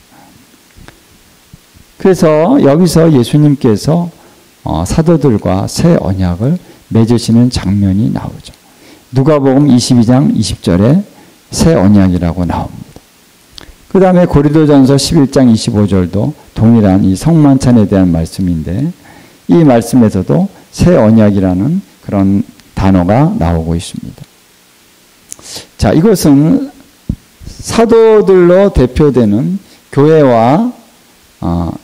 그래서 여기서 예수님께서 사도들과 새 언약을 맺으시는 장면이 나오죠. 누가복음 22장 20절에 새 언약이라고 나옵니다. 그 다음에 고린도전서 11장 25절도 동일한 이 성만찬에 대한 말씀인데 이 말씀에서도 새 언약이라는 그런 단어가 나오고 있습니다. 자, 이것은 사도들로 대표되는 교회와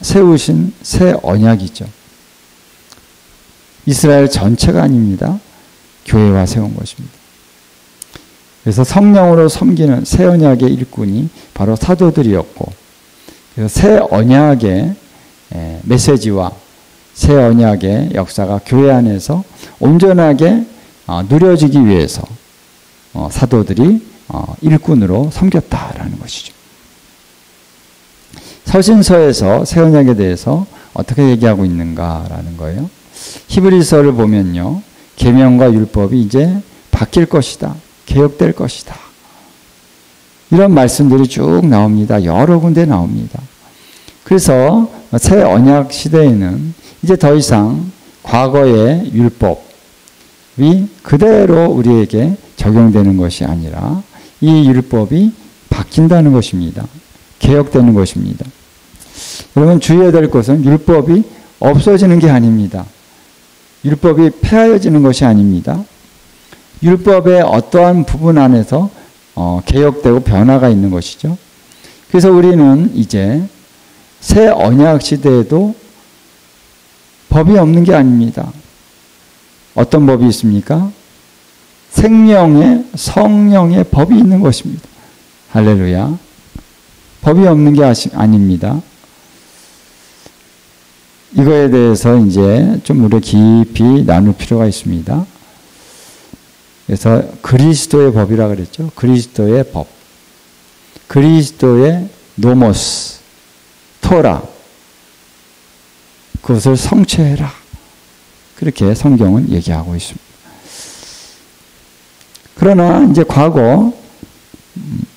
세우신 새 언약이죠. 이스라엘 전체가 아닙니다. 교회와 세운 것입니다. 그래서 성령으로 섬기는 새 언약의 일꾼이 바로 사도들이었고, 그래서 새 언약의 메시지와 새 언약의 역사가 교회 안에서 온전하게 누려지기 위해서 사도들이 일꾼으로 섬겼다라는 것이죠. 서신서에서 새 언약에 대해서 어떻게 얘기하고 있는가라는 거예요. 히브리서를 보면요. 계명과 율법이 이제 바뀔 것이다. 개혁될 것이다. 이런 말씀들이 쭉 나옵니다. 여러 군데 나옵니다. 그래서 새 언약 시대에는 이제 더 이상 과거의 율법이 그대로 우리에게 적용되는 것이 아니라 이 율법이 바뀐다는 것입니다. 개혁되는 것입니다. 여러분 주의해야 될 것은 율법이 없어지는 게 아닙니다. 율법이 폐하여지는 것이 아닙니다. 율법의 어떠한 부분 안에서 개혁되고 변화가 있는 것이죠. 그래서 우리는 이제 새 언약 시대에도 법이 없는 게 아닙니다. 어떤 법이 있습니까? 생명의 성령의 법이 있는 것입니다. 할렐루야. 법이 없는 게 아닙니다. 이거에 대해서 이제 좀 우리 깊이 나눌 필요가 있습니다. 그래서 그리스도의 법이라 그랬죠. 그리스도의 법. 그리스도의 노모스, 토라. 그것을 성취해라. 그렇게 성경은 얘기하고 있습니다. 그러나 이제 과거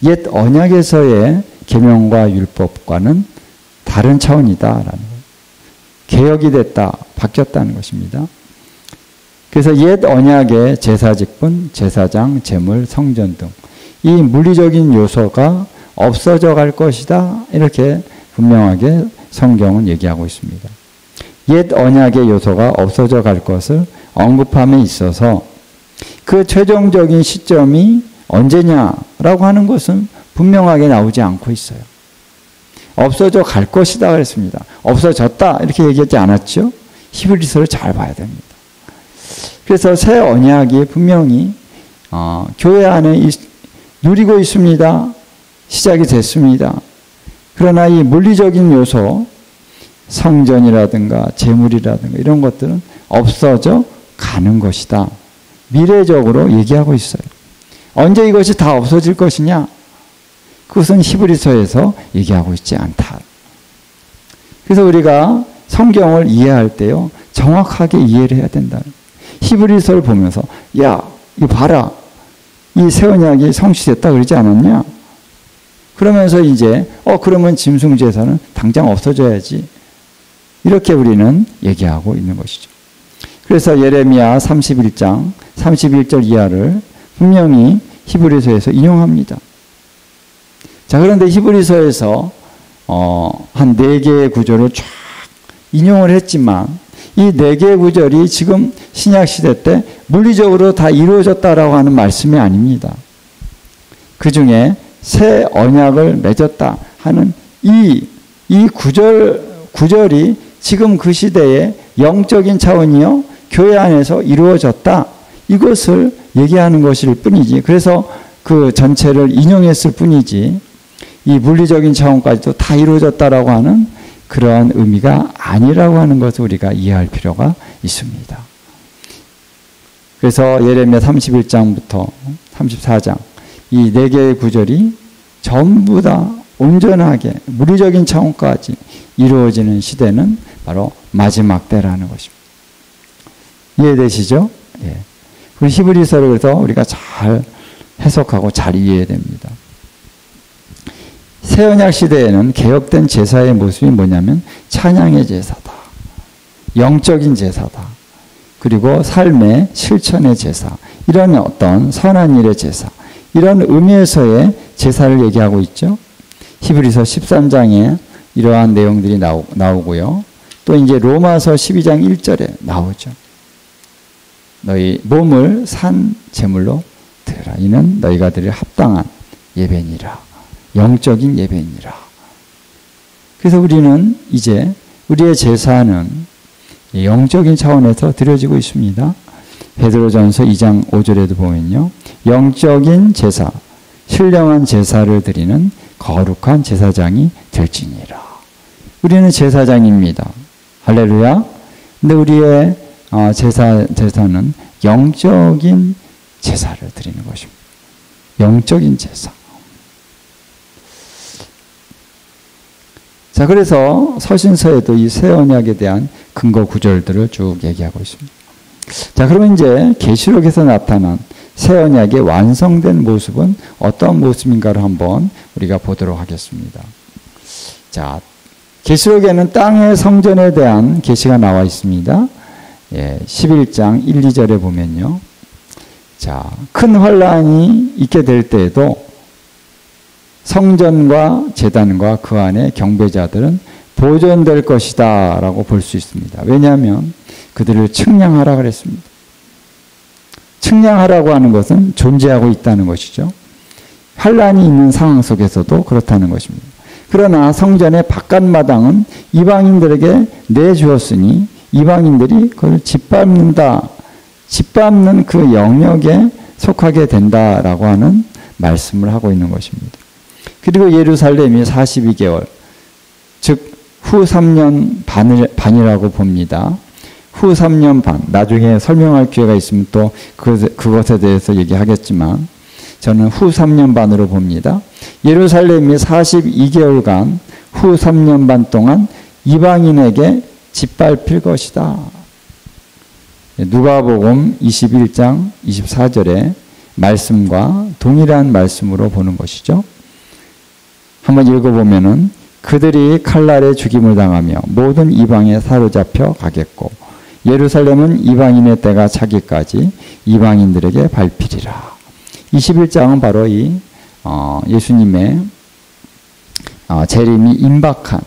옛 언약에서의 계명과 율법과는 다른 차원이다라는 거예요. 개혁이 됐다, 바뀌었다는 것입니다. 그래서 옛 언약의 제사직분, 제사장, 제물, 성전 등 이 물리적인 요소가 없어져 갈 것이다. 이렇게 분명하게 성경은 얘기하고 있습니다. 옛 언약의 요소가 없어져 갈 것을 언급함에 있어서 그 최종적인 시점이 언제냐라고 하는 것은 분명하게 나오지 않고 있어요. 없어져 갈 것이다 그랬습니다. 없어졌다 이렇게 얘기하지 않았죠? 히브리서를 잘 봐야 됩니다. 그래서 새 언약이 분명히 교회 안에 누리고 있습니다. 시작이 됐습니다. 그러나 이 물리적인 요소, 성전이라든가 재물이라든가 이런 것들은 없어져 가는 것이다. 미래적으로 얘기하고 있어요. 언제 이것이 다 없어질 것이냐? 그것은 히브리서에서 얘기하고 있지 않다. 그래서 우리가 성경을 이해할 때요, 정확하게 이해를 해야 된다. 히브리서를 보면서, 야, 이거 봐라. 이 새 언약이 성취됐다 그러지 않았냐? 그러면서 이제, 그러면 짐승제사는 당장 없어져야지. 이렇게 우리는 얘기하고 있는 것이죠. 그래서 예레미야 31장 31절 이하를 분명히 히브리서에서 인용합니다. 자, 그런데 히브리서에서 한 4개의 구절을 쫙 인용을 했지만 이 4개의 구절이 지금 신약시대 때 물리적으로 다 이루어졌다라고 하는 말씀이 아닙니다. 그 중에 새 언약을 맺었다 하는 이 구절이 지금 그 시대의 영적인 차원이요, 교회 안에서 이루어졌다. 이것을 얘기하는 것일 뿐이지. 그래서 그 전체를 인용했을 뿐이지, 이 물리적인 차원까지도 다 이루어졌다라고 하는 그런 의미가 아니라고 하는 것을 우리가 이해할 필요가 있습니다. 그래서 예레미야 31장부터 34장 이 4개의 구절이 전부 다 온전하게 물리적인 차원까지 이루어지는 시대는 바로 마지막 때라는 것입니다. 이해되시죠? 예. 그 히브리서를 그래서 우리가 잘 해석하고 잘 이해해야 됩니다. 새 언약 시대에는 개혁된 제사의 모습이 뭐냐면 찬양의 제사다. 영적인 제사다. 그리고 삶의 실천의 제사. 이런 어떤 선한 일의 제사. 이런 의미에서의 제사를 얘기하고 있죠. 히브리서 13장에 이러한 내용들이 나오고요. 또 이제 로마서 12장 1절에 나오죠. 너희 몸을 산 제물로 드라. 이는 너희가 드릴 합당한 예배니라. 영적인 예배니라. 그래서 우리는 이제 우리의 제사는 영적인 차원에서 드려지고 있습니다. 베드로전서 2장 5절에도 보면요. 영적인 제사, 신령한 제사를 드리는 거룩한 제사장이 될지니라. 우리는 제사장입니다. 할렐루야. 근데 우리의 제사는 영적인 제사를 드리는 것입니다. 영적인 제사. 자, 그래서 서신서에도 이 새 언약에 대한 근거 구절들을 쭉 얘기하고 있습니다. 자, 그러면 이제 계시록에서 나타난 새 언약의 완성된 모습은 어떤 모습인가를 한번 우리가 보도록 하겠습니다. 자, 계시록에는 땅의 성전에 대한 계시가 나와 있습니다. 11장 1, 2절에 보면요. 자, 큰 환란이 있게 될 때에도 성전과 제단과 그 안에 경배자들은 보존될 것이다 라고 볼 수 있습니다. 왜냐하면 그들을 측량하라 그랬습니다. 측량하라고 하는 것은 존재하고 있다는 것이죠. 환란이 있는 상황 속에서도 그렇다는 것입니다. 그러나 성전의 바깥마당은 이방인들에게 내주었으니 이방인들이 그걸 짓밟는다. 짓밟는 그 영역에 속하게 된다라고 하는 말씀을 하고 있는 것입니다. 그리고 예루살렘이 42개월, 즉 후 3년 반이라고 봅니다. 후 3년 반, 나중에 설명할 기회가 있으면 또 그것에 대해서 얘기하겠지만 저는 후 3년 반으로 봅니다. 예루살렘이 42개월간 후 3년 반 동안 이방인에게 짓밟힐 것이다. 누가복음 21장 24절의 말씀과 동일한 말씀으로 보는 것이죠. 한번 읽어보면은 그들이 칼날에 죽임을 당하며 모든 이방에 사로잡혀 가겠고 예루살렘은 이방인의 때가 차기까지 이방인들에게 밟히리라. 21장은 바로 이 예수님의 재림이 임박한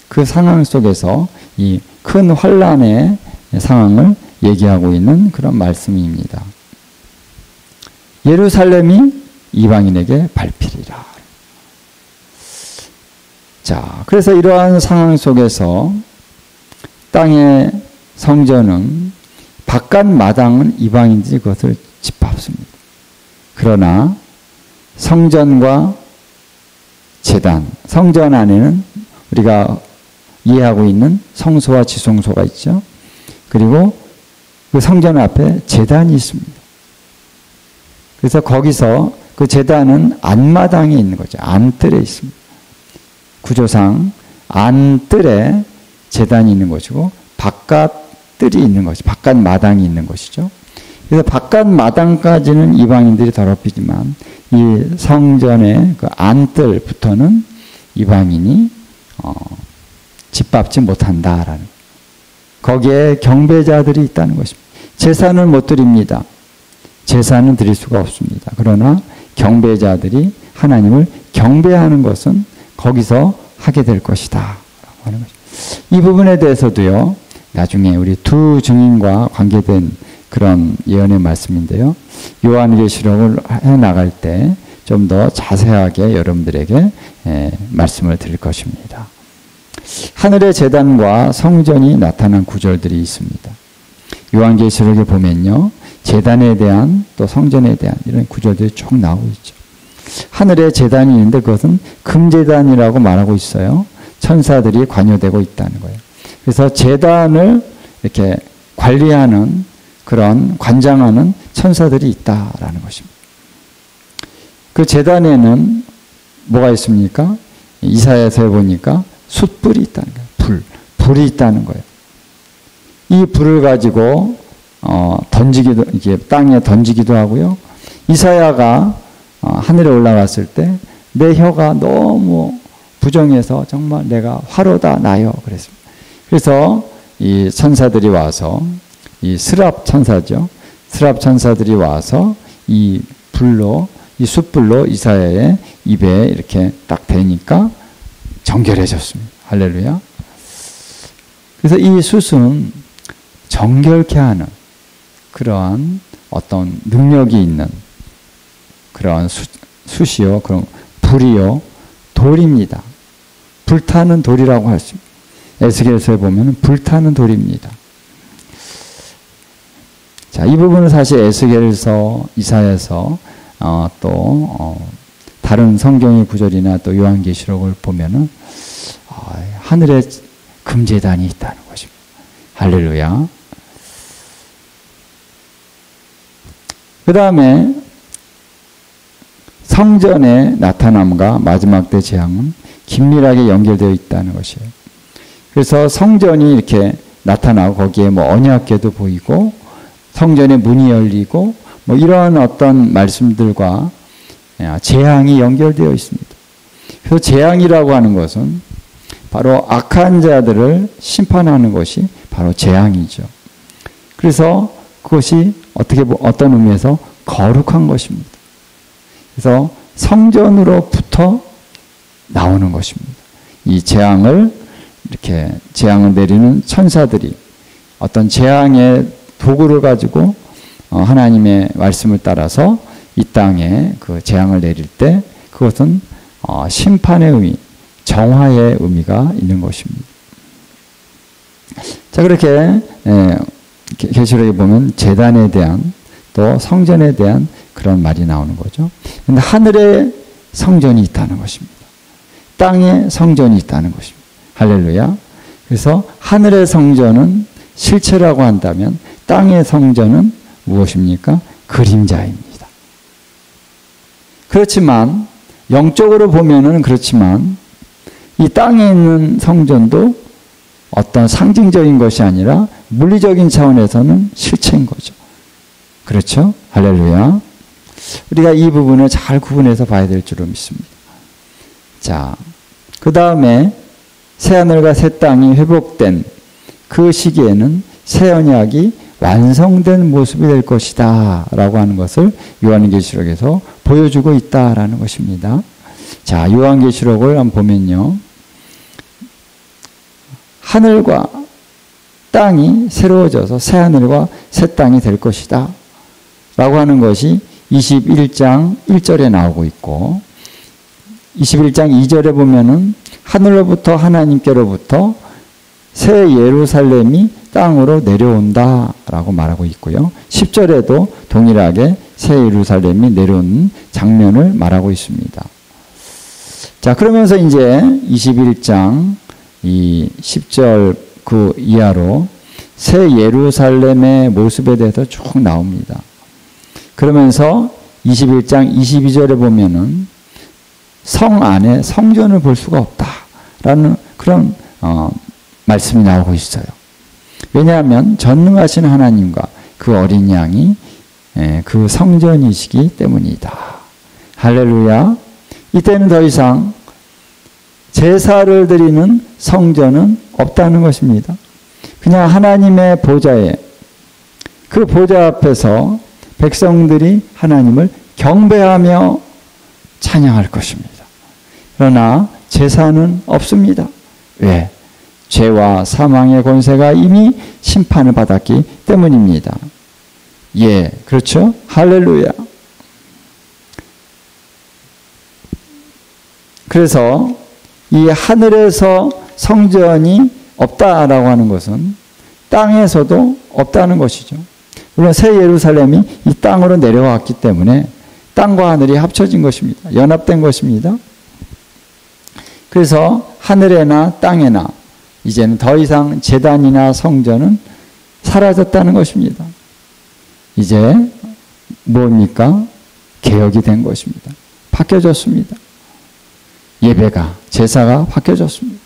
그 상황 속에서 이 큰 환란의 상황을 얘기하고 있는 그런 말씀입니다. 예루살렘이 이방인에게 밟히리라. 자, 그래서 이러한 상황 속에서 땅의 성전은 바깥 마당은 이방인들이 그것을 짓밟습니다. 그러나 성전과 제단, 성전 안에는 우리가 이해하고 있는 성소와 지성소가 있죠. 그리고 그 성전 앞에 제단이 있습니다. 그래서 거기서 그 제단은 안마당에 있는 거죠. 안뜰에 있습니다. 구조상 안뜰에 제단이 있는 것이고 바깥뜰이 있는 것이 바깥 마당이 있는 것이죠. 그래서 바깥 마당까지는 이방인들이 더럽히지만 이 성전의 그 안뜰부터는 이방인이 짓밟지 못한다라는 거기에 경배자들이 있다는 것입니다. 제사는 못 드립니다. 제사는 드릴 수가 없습니다. 그러나 경배자들이 하나님을 경배하는 것은 거기서 하게 될 것이다 라고 하는 것입니다. 이 부분에 대해서도요, 나중에 우리 두 증인과 관계된 그런 예언의 말씀인데요. 요한계시록을 해나갈 때 좀 더 자세하게 여러분들에게 말씀을 드릴 것입니다. 하늘의 제단과 성전이 나타난 구절들이 있습니다. 요한계시록에 보면요, 제단에 대한 또 성전에 대한 이런 구절들이 쭉 나오고 있죠. 하늘에 제단이 있는데 그것은 금제단이라고 말하고 있어요. 천사들이 관여되고 있다는 거예요. 그래서 제단을 이렇게 관리하는 그런 관장하는 천사들이 있다라는 것입니다. 그 제단에는 뭐가 있습니까? 이사야서에 보니까 숯불이 있다는 거예요. 불이 있다는 거예요. 이 불을 가지고 던지기도, 이게 땅에 던지기도 하고요. 이사야가 하늘에 올라갔을 때 내 혀가 너무 부정해서 정말 내가 화로다 나요 그랬습니다. 그래서 이 천사들이 와서 이 스랍 천사죠. 스랍 천사들이 와서 이 불로 이 숯불로 이사야의 입에 이렇게 딱 대니까 정결해졌습니다. 할렐루야. 그래서 이 숯은 정결케 하는 그러한 어떤 능력이 있는 그러한 숯이요, 그런 불이요, 돌입니다. 불타는 돌이라고 할 수 있습니다. 에스겔서에 보면 불타는 돌입니다. 자, 이 부분은 사실 에스겔서, 이사야서, 또 다른 성경의 구절이나 또 요한계시록을 보면은 하늘에 금제단이 있다는 것입니다. 할렐루야. 그 다음에 성전의 나타남과 마지막 때 재앙은 긴밀하게 연결되어 있다는 것이에요. 그래서 성전이 이렇게 나타나고 거기에 뭐 언약궤도 보이고 성전의 문이 열리고 뭐 이러한 어떤 말씀들과 재앙이 연결되어 있습니다. 그래서 재앙이라고 하는 것은 바로 악한 자들을 심판하는 것이 바로 재앙이죠. 그래서 그것이 어떤 의미에서 거룩한 것입니다. 그래서 성전으로부터 나오는 것입니다. 이 재앙을 내리는 천사들이 어떤 재앙의 도구를 가지고 하나님의 말씀을 따라서 이 땅에 그 재앙을 내릴 때 그것은 심판의 의미, 정화의 의미가 있는 것입니다. 자, 그렇게 계시록에 보면 제단에 대한 또 성전에 대한 그런 말이 나오는 거죠. 근데 하늘에 성전이 있다는 것입니다. 땅에 성전이 있다는 것입니다. 할렐루야. 그래서 하늘의 성전은 실체라고 한다면 땅의 성전은 무엇입니까? 그림자입니다. 그렇지만 영적으로 보면은 그렇지만 이 땅에 있는 성전도 어떤 상징적인 것이 아니라 물리적인 차원에서는 실체인 거죠. 그렇죠? 할렐루야. 우리가 이 부분을 잘 구분해서 봐야 될 줄로 믿습니다. 자, 그 다음에 새하늘과 새 땅이 회복된 그 시기에는 새 언약이 완성된 모습이 될 것이다 라고 하는 것을 요한계시록에서 보여주고 있다라는 것입니다. 자, 요한계시록을 한번 보면요. 하늘과 땅이 새로워져서 새 하늘과 새 땅이 될 것이다 라고 하는 것이 21장 1절에 나오고 있고 21장 2절에 보면은 하늘로부터 하나님께로부터 새 예루살렘이 땅으로 내려온다 라고 말하고 있고요. 10절에도 동일하게 새 예루살렘이 내려오는 장면을 말하고 있습니다. 자, 그러면서 이제 21장 이 10절 그 이하로 새 예루살렘의 모습에 대해서 쭉 나옵니다. 그러면서 21장 22절에 보면은 성 안에 성전을 볼 수가 없다라는 그런 말씀이 나오고 있어요. 왜냐하면 전능하신 하나님과 그 어린 양이 그 성전이시기 때문이다. 할렐루야. 이때는 더 이상 제사를 드리는 성전은 없다는 것입니다. 그냥 하나님의 보좌에 그 보좌 앞에서 백성들이 하나님을 경배하며 찬양할 것입니다. 그러나 제사는 없습니다. 왜? 죄와 사망의 권세가 이미 심판을 받았기 때문입니다. 예, 그렇죠? 할렐루야. 그래서 이 하늘에서 성전이 없다라고 하는 것은 땅에서도 없다는 것이죠. 물론 새 예루살렘이 이 땅으로 내려왔기 때문에 땅과 하늘이 합쳐진 것입니다. 연합된 것입니다. 그래서 하늘에나 땅에나 이제는 더 이상 제단이나 성전은 사라졌다는 것입니다. 이제 뭡니까? 개혁이 된 것입니다. 바뀌어졌습니다. 예배가, 제사가 바뀌어졌습니다.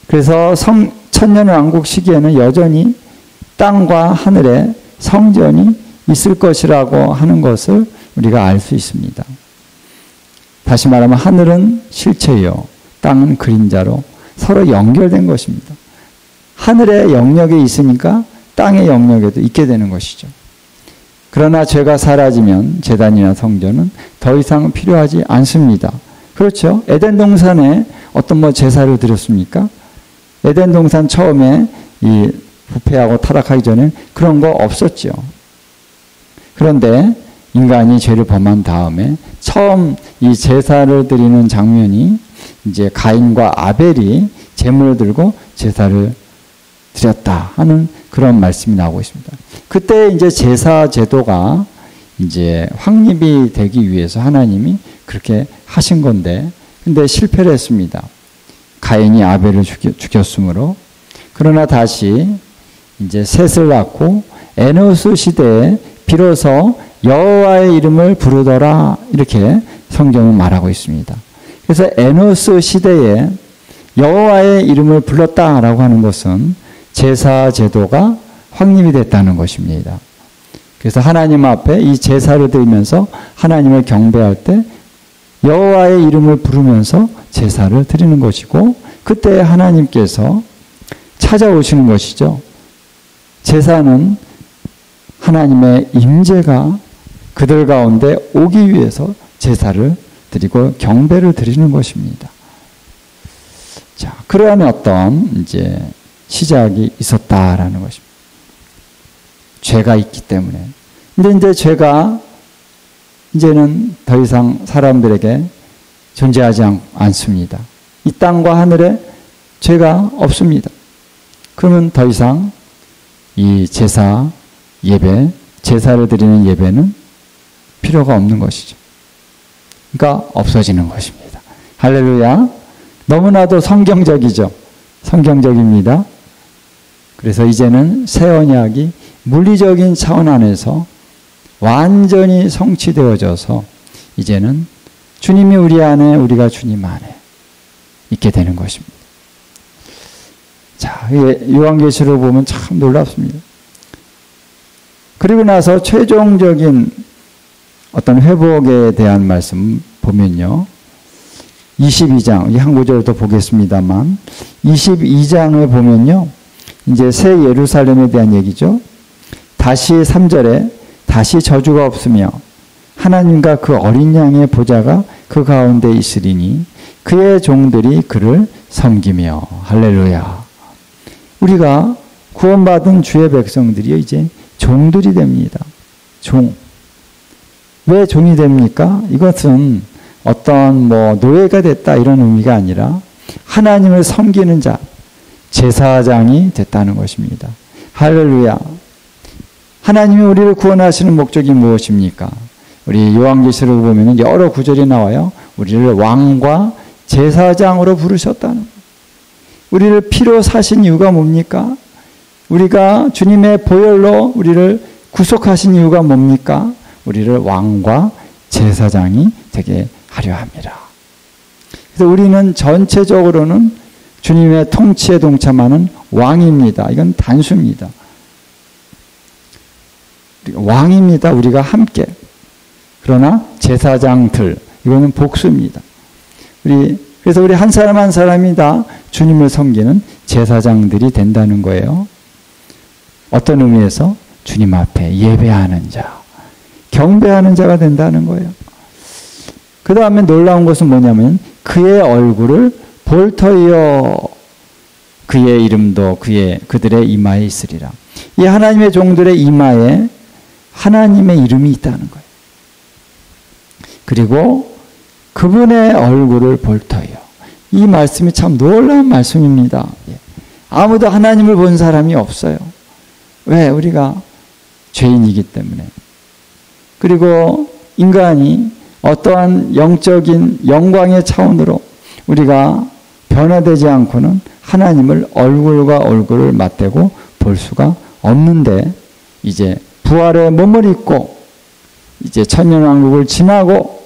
그래서 천년왕국 시기에는 여전히 땅과 하늘에 성전이 있을 것이라고 하는 것을 우리가 알 수 있습니다. 다시 말하면 하늘은 실체요, 땅은 그림자로 서로 연결된 것입니다. 하늘의 영역에 있으니까 땅의 영역에도 있게 되는 것이죠. 그러나 죄가 사라지면 제단이나 성전은 더 이상 필요하지 않습니다. 그렇죠? 에덴 동산에 어떤 제사를 드렸습니까? 에덴 동산 처음에 이 부패하고 타락하기 전에 그런 거 없었죠. 그런데 인간이 죄를 범한 다음에 처음 이 제사를 드리는 장면이 이제 가인과 아벨이 제물을 들고 제사를 드렸다 하는 그런 말씀이 나오고 있습니다. 그때 이제 제사 제도가 이제 확립이 되기 위해서 하나님이 그렇게 하신 건데, 근데 실패를 했습니다. 가인이 아벨을 죽였으므로. 그러나 다시 이제 셋을 낳고 에노스 시대에 비로소 여호와의 이름을 부르더라, 이렇게 성경은 말하고 있습니다. 그래서 에노스 시대에 여호와의 이름을 불렀다라고 하는 것은 제사 제도가 확립이 됐다는 것입니다. 그래서 하나님 앞에 이 제사를 드리면서 하나님을 경배할 때 여호와의 이름을 부르면서 제사를 드리는 것이고, 그때 하나님께서 찾아오시는 것이죠. 제사는 하나님의 임재가 그들 가운데 오기 위해서 제사를 드리고 경배를 드리는 것입니다. 자, 그러한 어떤 이제 시작이 있었다라는 것입니다. 죄가 있기 때문에. 근데 이제 죄가 이제는 더 이상 사람들에게 존재하지 않습니다. 이 땅과 하늘에 죄가 없습니다. 그러면 더 이상 이 제사 예배, 제사를 드리는 예배는 필요가 없는 것이죠. 그러니까 없어지는 것입니다. 할렐루야. 너무나도 성경적이죠. 성경적입니다. 그래서 이제는 새 언약이 물리적인 차원 안에서 완전히 성취되어져서 이제는 주님이 우리 안에, 우리가 주님 안에 있게 되는 것입니다. 자, 요한계시록 보면 참 놀랍습니다. 그리고 나서 최종적인 어떤 회복에 대한 말씀 보면요. 22장, 이 한 구절을 더 보겠습니다만 22장을 보면요. 이제 새 예루살렘에 대한 얘기죠. 다시 3절에 다시 저주가 없으며 하나님과 그 어린 양의 보좌가 그 가운데 있으리니 그의 종들이 그를 섬기며. 할렐루야. 우리가 구원받은 주의 백성들이 이제 종들이 됩니다. 종. 왜 종이 됩니까? 이것은 어떤 노예가 됐다 이런 의미가 아니라 하나님을 섬기는 자, 제사장이 됐다는 것입니다. 할렐루야. 하나님이 우리를 구원하시는 목적이 무엇입니까? 우리 요한계시록을 보면 여러 구절이 나와요. 우리를 왕과 제사장으로 부르셨다는 거예요. 우리를 피로 사신 이유가 뭡니까? 우리가 주님의 보혈로 우리를 구속하신 이유가 뭡니까? 우리를 왕과 제사장이 되게 하려 합니다. 그래서 우리는 전체적으로는 주님의 통치에 동참하는 왕입니다. 이건 단수입니다. 왕입니다. 우리가 함께. 그러나 제사장들, 이거는 복수입니다. 그래서 우리 한 사람 한 사람이 다 주님을 섬기는 제사장들이 된다는 거예요. 어떤 의미에서? 주님 앞에 예배하는 자, 경배하는 자가 된다는 거예요. 그 다음에 놀라운 것은 뭐냐면 그의 얼굴을 볼터이어 그의 이름도 그들의 이마에 있으리라. 이 하나님의 종들의 이마에 하나님의 이름이 있다는 거예요. 그리고 그분의 얼굴을 볼터이어. 이 말씀이 참 놀라운 말씀입니다. 아무도 하나님을 본 사람이 없어요. 왜? 우리가 죄인이기 때문에. 그리고 인간이 어떠한 영적인 영광의 차원으로 우리가 변화되지 않고는 하나님을 얼굴과 얼굴을 맞대고 볼 수가 없는데, 이제 부활의 몸을 입고 이제 천년왕국을 지나고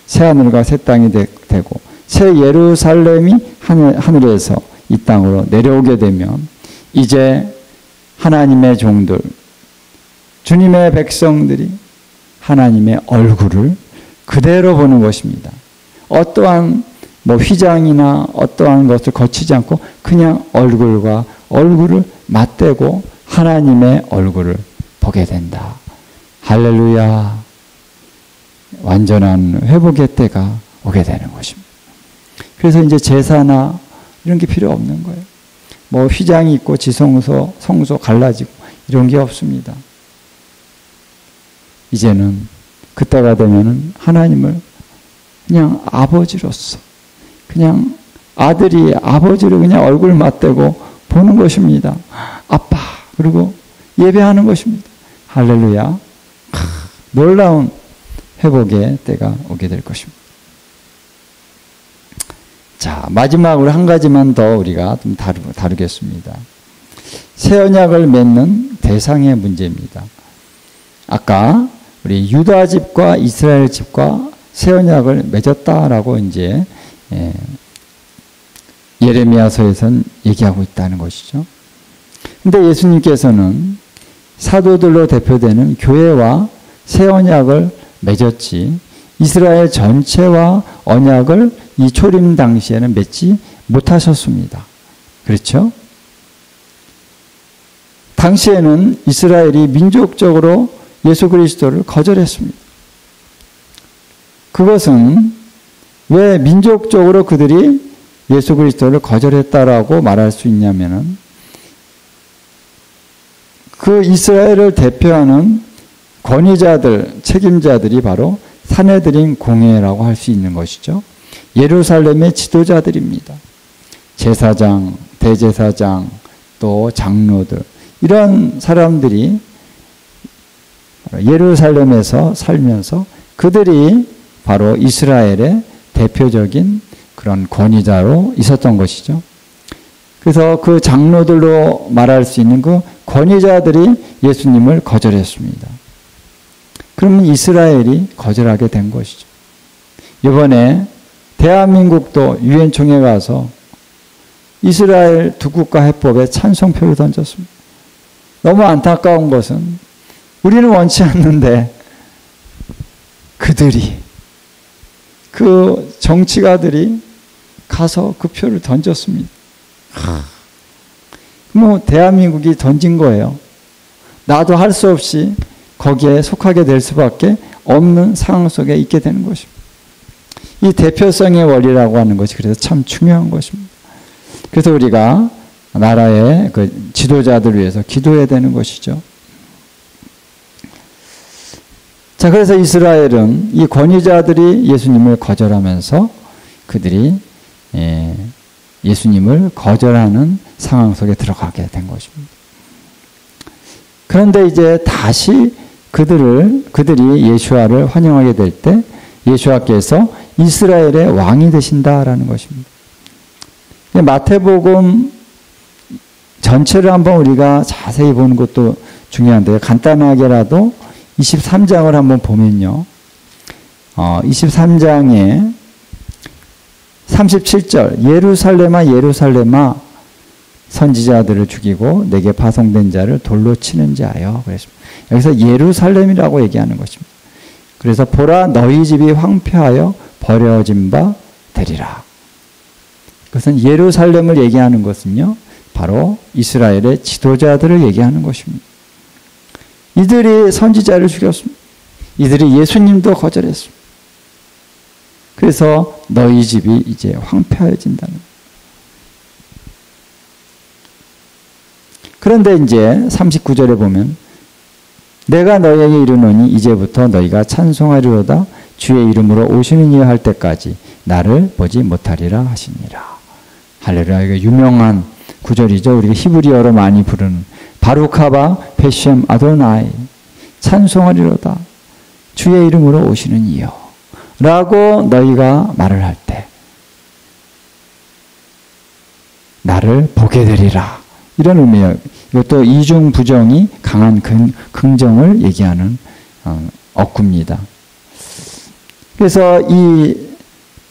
새하늘과 새 땅이 되고 새 예루살렘이 하늘에서 이 땅으로 내려오게 되면 이제 하나님의 종들, 주님의 백성들이 하나님의 얼굴을 그대로 보는 것입니다. 어떠한 휘장이나 어떠한 것을 거치지 않고 그냥 얼굴과 얼굴을 맞대고 하나님의 얼굴을 보게 된다. 할렐루야. 완전한 회복의 때가 오게 되는 것입니다. 그래서 이제 제사나 이런 게 필요 없는 거예요. 휘장이 있고 지성소, 성소 갈라지고 이런 게 없습니다. 이제는 그때가 되면은 하나님을 그냥 아버지로서, 그냥 아들이 아버지를 그냥 얼굴 맞대고 보는 것입니다. 아빠. 그리고 예배하는 것입니다. 할렐루야. 놀라운 회복의 때가 오게 될 것입니다. 자, 마지막으로 한 가지만 더 우리가 좀 다루겠습니다. 새 언약을 맺는 대상의 문제입니다. 아까 우리 유다 집과 이스라엘 집과 새 언약을 맺었다라고 이제 예레미야서에선 얘기하고 있다는 것이죠. 근데 예수님께서는 사도들로 대표되는 교회와 새 언약을 맺었지 이스라엘 전체와 언약을 이 초림 당시에는 맺지 못하셨습니다. 그렇죠? 당시에는 이스라엘이 민족적으로 예수 그리스도를 거절했습니다. 그것은 왜 민족적으로 그들이 예수 그리스도를 거절했다라고 말할 수 있냐면은 그 이스라엘을 대표하는 권위자들, 책임자들이 바로 사내들인 공회라고 할 수 있는 것이죠. 예루살렘의 지도자들입니다. 제사장, 대제사장, 또 장로들 이런 사람들이 예루살렘에서 살면서 그들이 바로 이스라엘의 대표적인 그런 권위자로 있었던 것이죠. 그래서 그 장로들로 말할 수 있는 그 권위자들이 예수님을 거절했습니다. 그러면 이스라엘이 거절하게 된 것이죠. 이번에 대한민국도 유엔총회 가서 이스라엘 두 국가 해법에 찬성표를 던졌습니다. 너무 안타까운 것은 우리는 원치 않는데 그들이 그 정치가들이 가서 그 표를 던졌습니다. 뭐 대한민국이 던진 거예요. 나도 할 수 없이 거기에 속하게 될 수밖에 없는 상황 속에 있게 되는 것입니다. 이 대표성의 원리라고 하는 것이 그래서 참 중요한 것입니다. 그래서 우리가 나라의 그 지도자들을 위해서 기도해야 되는 것이죠. 자, 그래서 이스라엘은 이 권위자들이 예수님을 거절하면서 그들이 예수님을 거절하는 상황 속에 들어가게 된 것입니다. 그런데 이제 다시 그들이 예수와를 환영하게 될 때 예수와께서 이스라엘의 왕이 되신다라는 것입니다. 마태복음 전체를 한번 우리가 자세히 보는 것도 중요한데요. 간단하게라도 23장을 한번 보면요. 23장에 37절 예루살렘아 예루살렘아 선지자들을 죽이고 내게 파송된 자를 돌로 치는지 하여 그랬습니다. 여기서 예루살렘이라고 얘기하는 것입니다. 그래서 보라 너희 집이 황폐하여 버려진 바 되리라. 그것은 예루살렘을 얘기하는 것은요. 바로 이스라엘의 지도자들을 얘기하는 것입니다. 이들이 선지자를 죽였습니다. 이들이 예수님도 거절했습니다. 그래서 너희 집이 이제 황폐해진다는 거예요. 그런데 이제 39절에 보면 내가 너희에게 이르노니 이제부터 너희가 찬송하리로다 주의 이름으로 오시는 이여 할 때까지 나를 보지 못하리라 하시니라. 할렐루야. 이거 유명한 구절이죠. 우리가 히브리어로 많이 부르는 바루카바 베셴 아도나이 찬송하리로다 주의 이름으로 오시는 이여 라고 너희가 말을 할 때 나를 보게 되리라. 이런 의미예요. 이것도 이중 부정이 강한 긍정을 얘기하는 어구입니다. 그래서 이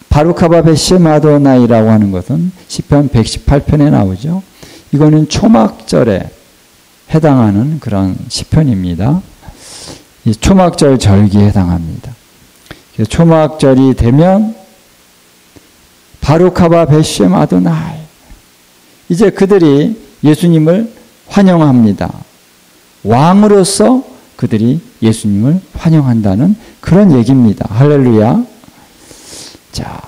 바루카바 베셴 아도나이라고 하는 것은 시편 118편에 나오죠. 이거는 초막절에 해당하는 그런 시편입니다. 이 초막절 절기에 해당합니다. 초막절이 되면 바루카바 베셴 아도나이 이제 그들이 예수님을 환영합니다. 왕으로서 그들이 예수님을 환영한다는 그런 얘기입니다. 할렐루야. 자,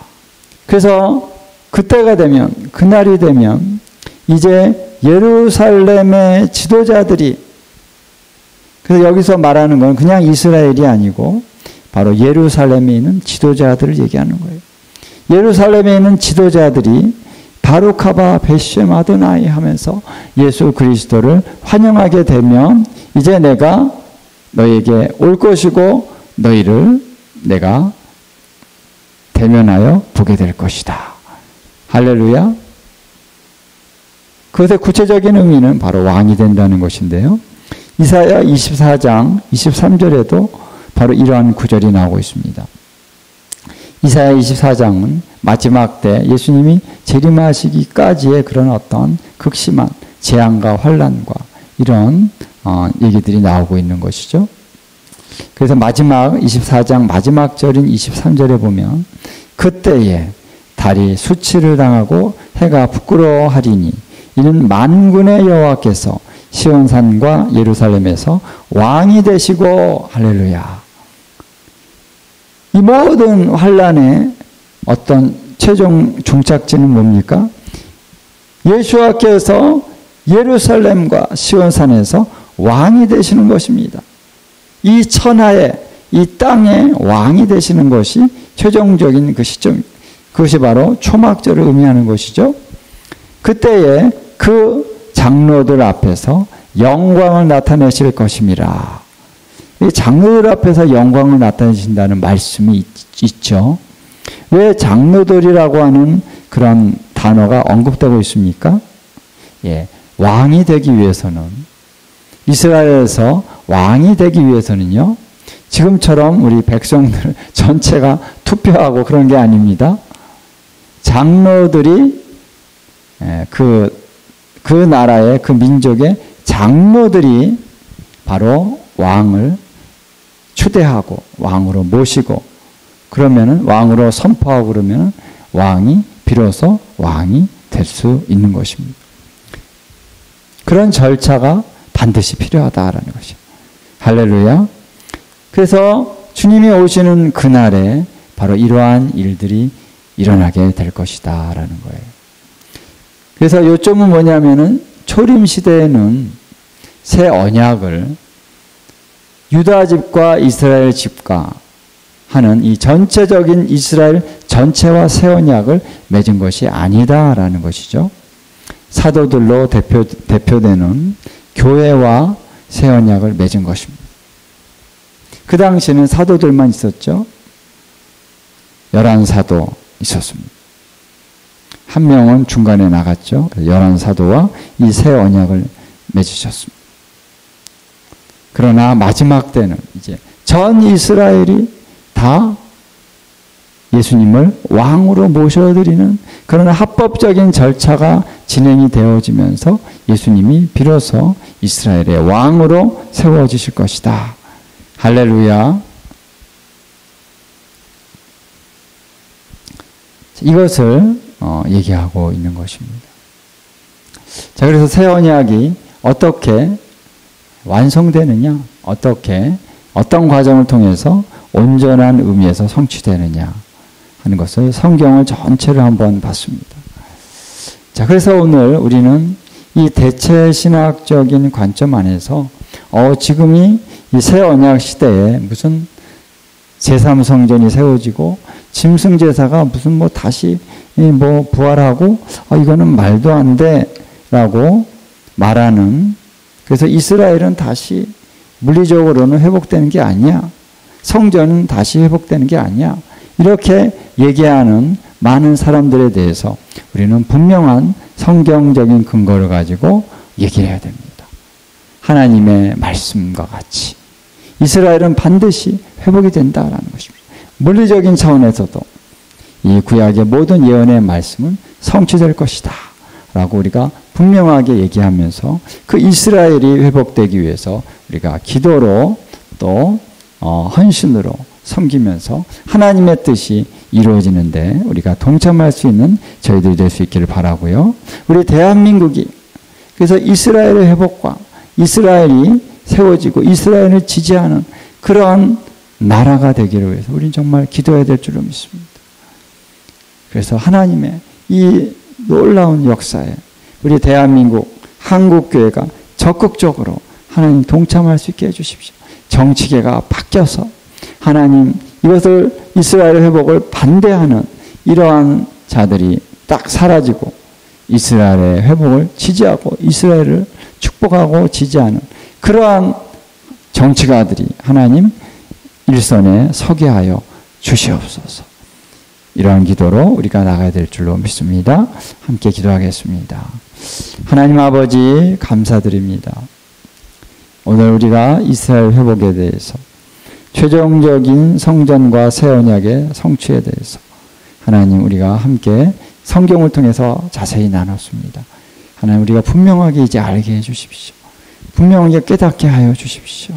그래서 그때가 되면 그날이 되면 이제 예루살렘의 지도자들이 그래서 여기서 말하는 건 그냥 이스라엘이 아니고 바로 예루살렘에 있는 지도자들을 얘기하는 거예요. 예루살렘에 있는 지도자들이 바루카바 베셴 아도나이 하면서 예수 그리스도를 환영하게 되면 이제 내가 너에게 올 것이고 너희를 내가 대면하여 보게 될 것이다. 할렐루야. 그것의 구체적인 의미는 바로 왕이 된다는 것인데요. 이사야 24장 23절에도 바로 이러한 구절이 나오고 있습니다. 이사야 24장은 마지막 때 예수님이 재림하시기까지의 그런 어떤 극심한 재앙과 환난과 이런 얘기들이 나오고 있는 것이죠. 그래서 마지막 24장 마지막 절인 23절에 보면 그때에 달이 수치를 당하고 해가 부끄러워하리니 이는 만군의 여호와께서 시온산과 예루살렘에서 왕이 되시고 할렐루야. 이 모든 환난의 어떤 최종 종착지는 뭡니까? 예수와께서 예루살렘과 시온산에서 왕이 되시는 것입니다. 이 천하의 이 땅의 왕이 되시는 것이 최종적인 그 시점, 그것이 바로 초막절을 의미하는 것이죠. 그때에 그 장로들 앞에서 영광을 나타내실 것임이라. 이 장로들 앞에서 영광을 나타내신다는 말씀이 있죠. 왜 장로들이라고 하는 그런 단어가 언급되고 있습니까? 예, 왕이 되기 위해서는, 이스라엘에서 왕이 되기 위해서는요, 지금처럼 우리 백성들 전체가 투표하고 그런 게 아닙니다. 장로들이 그 나라의 그 민족의 장로들이 바로 왕을 추대하고 왕으로 모시고 그러면은 왕으로 선포하고 그러면은 왕이 비로소 왕이 될 수 있는 것입니다. 그런 절차가 반드시 필요하다라는 것이죠. 할렐루야. 그래서 주님이 오시는 그날에 바로 이러한 일들이 일어나게 될 것이다 라는 거예요. 그래서 요점은 뭐냐면은 초림 시대에는 새 언약을 유다 집과 이스라엘 집과 하는 이 전체적인 이스라엘 전체와 새 언약을 맺은 것이 아니다라는 것이죠. 사도들로 대표되는 교회와 새 언약을 맺은 것입니다. 그 당시에는 사도들만 있었죠. 11사도 있었습니다. 한 명은 중간에 나갔죠. 11사도와 이 새 언약을 맺으셨습니다. 그러나 마지막 때는 이제 전 이스라엘이 다 예수님을 왕으로 모셔드리는 그런 합법적인 절차가 진행이 되어지면서 예수님이 비로소 이스라엘의 왕으로 세워지실 것이다. 할렐루야. 이것을 얘기하고 있는 것입니다. 자, 그래서 새 언약이 어떻게 완성되느냐, 어떤 과정을 통해서 온전한 의미에서 성취되느냐 하는 것을 성경을 전체를 한번 봤습니다. 자, 그래서 오늘 우리는 이 대체 신학적인 관점 안에서 지금이 이 새 언약 시대에 무슨 제3성전이 세워지고 짐승 제사가 무슨 다시 부활하고 이거는 말도 안 돼라고 말하는, 그래서 이스라엘은 다시 물리적으로는 회복되는 게 아니야. 성전은 다시 회복되는 게 아니야. 이렇게 얘기하는 많은 사람들에 대해서 우리는 분명한 성경적인 근거를 가지고 얘기를 해야 됩니다. 하나님의 말씀과 같이 이스라엘은 반드시 회복이 된다라는 것입니다. 물리적인 차원에서도 이 구약의 모든 예언의 말씀은 성취될 것이다 라고 우리가 분명하게 얘기하면서 그 이스라엘이 회복되기 위해서 우리가 기도로 또 헌신으로 섬기면서 하나님의 뜻이 이루어지는데 우리가 동참할 수 있는 저희들이 될 수 있기를 바라고요. 우리 대한민국이 그래서 이스라엘의 회복과 이스라엘이 세워지고 이스라엘을 지지하는 그러한 나라가 되기를 위해서 우리는 정말 기도해야 될 줄로 믿습니다. 그래서 하나님의 이 놀라운 역사에 우리 대한민국 한국교회가 적극적으로 하나님 동참할 수 있게 해주십시오. 정치계가 바뀌어서 하나님 이것을 이스라엘 회복을 반대하는 이러한 자들이 딱 사라지고 이스라엘의 회복을 지지하고 이스라엘을 축복하고 지지하는 그러한 정치가들이 하나님 일선에 서게 하여 주시옵소서. 이러한 기도로 우리가 나가야 될 줄로 믿습니다. 함께 기도하겠습니다. 하나님 아버지 감사드립니다. 오늘 우리가 이스라엘 회복에 대해서 최종적인 성전과 새 언약의 성취에 대해서 하나님 우리가 함께 성경을 통해서 자세히 나눴습니다. 하나님 우리가 분명하게 이제 알게 해주십시오. 분명하게 깨닫게 하여 주십시오.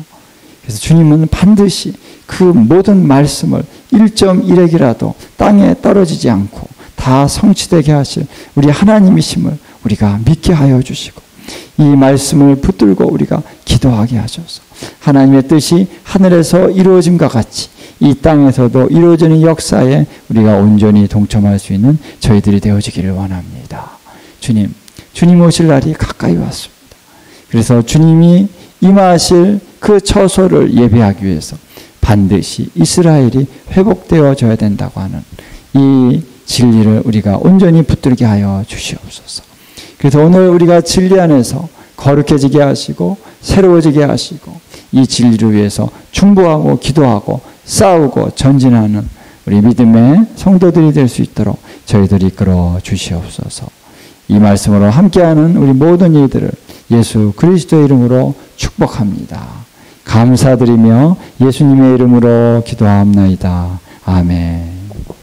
그래서 주님은 반드시 그 모든 말씀을 1.1핵이라도 땅에 떨어지지 않고 다 성취되게 하실 우리 하나님이심을 우리가 믿게 하여 주시고 이 말씀을 붙들고 우리가 기도하게 하셔서 하나님의 뜻이 하늘에서 이루어짐과 같이 이 땅에서도 이루어지는 역사에 우리가 온전히 동참할 수 있는 저희들이 되어지기를 원합니다. 주님 오실 날이 가까이 왔습니다. 그래서 주님이 임하실 그 처소를 예배하기 위해서 반드시 이스라엘이 회복되어져야 된다고 하는 이 진리를 우리가 온전히 붙들게 하여 주시옵소서. 그래서 오늘 우리가 진리 안에서 거룩해지게 하시고 새로워지게 하시고 이 진리를 위해서 충고하고 기도하고 싸우고 전진하는 우리 믿음의 성도들이 될 수 있도록 저희들이 이끌어 주시옵소서. 이 말씀으로 함께하는 우리 모든 이들을 예수 그리스도의 이름으로 축복합니다. 감사드리며 예수님의 이름으로 기도하옵나이다. 아멘.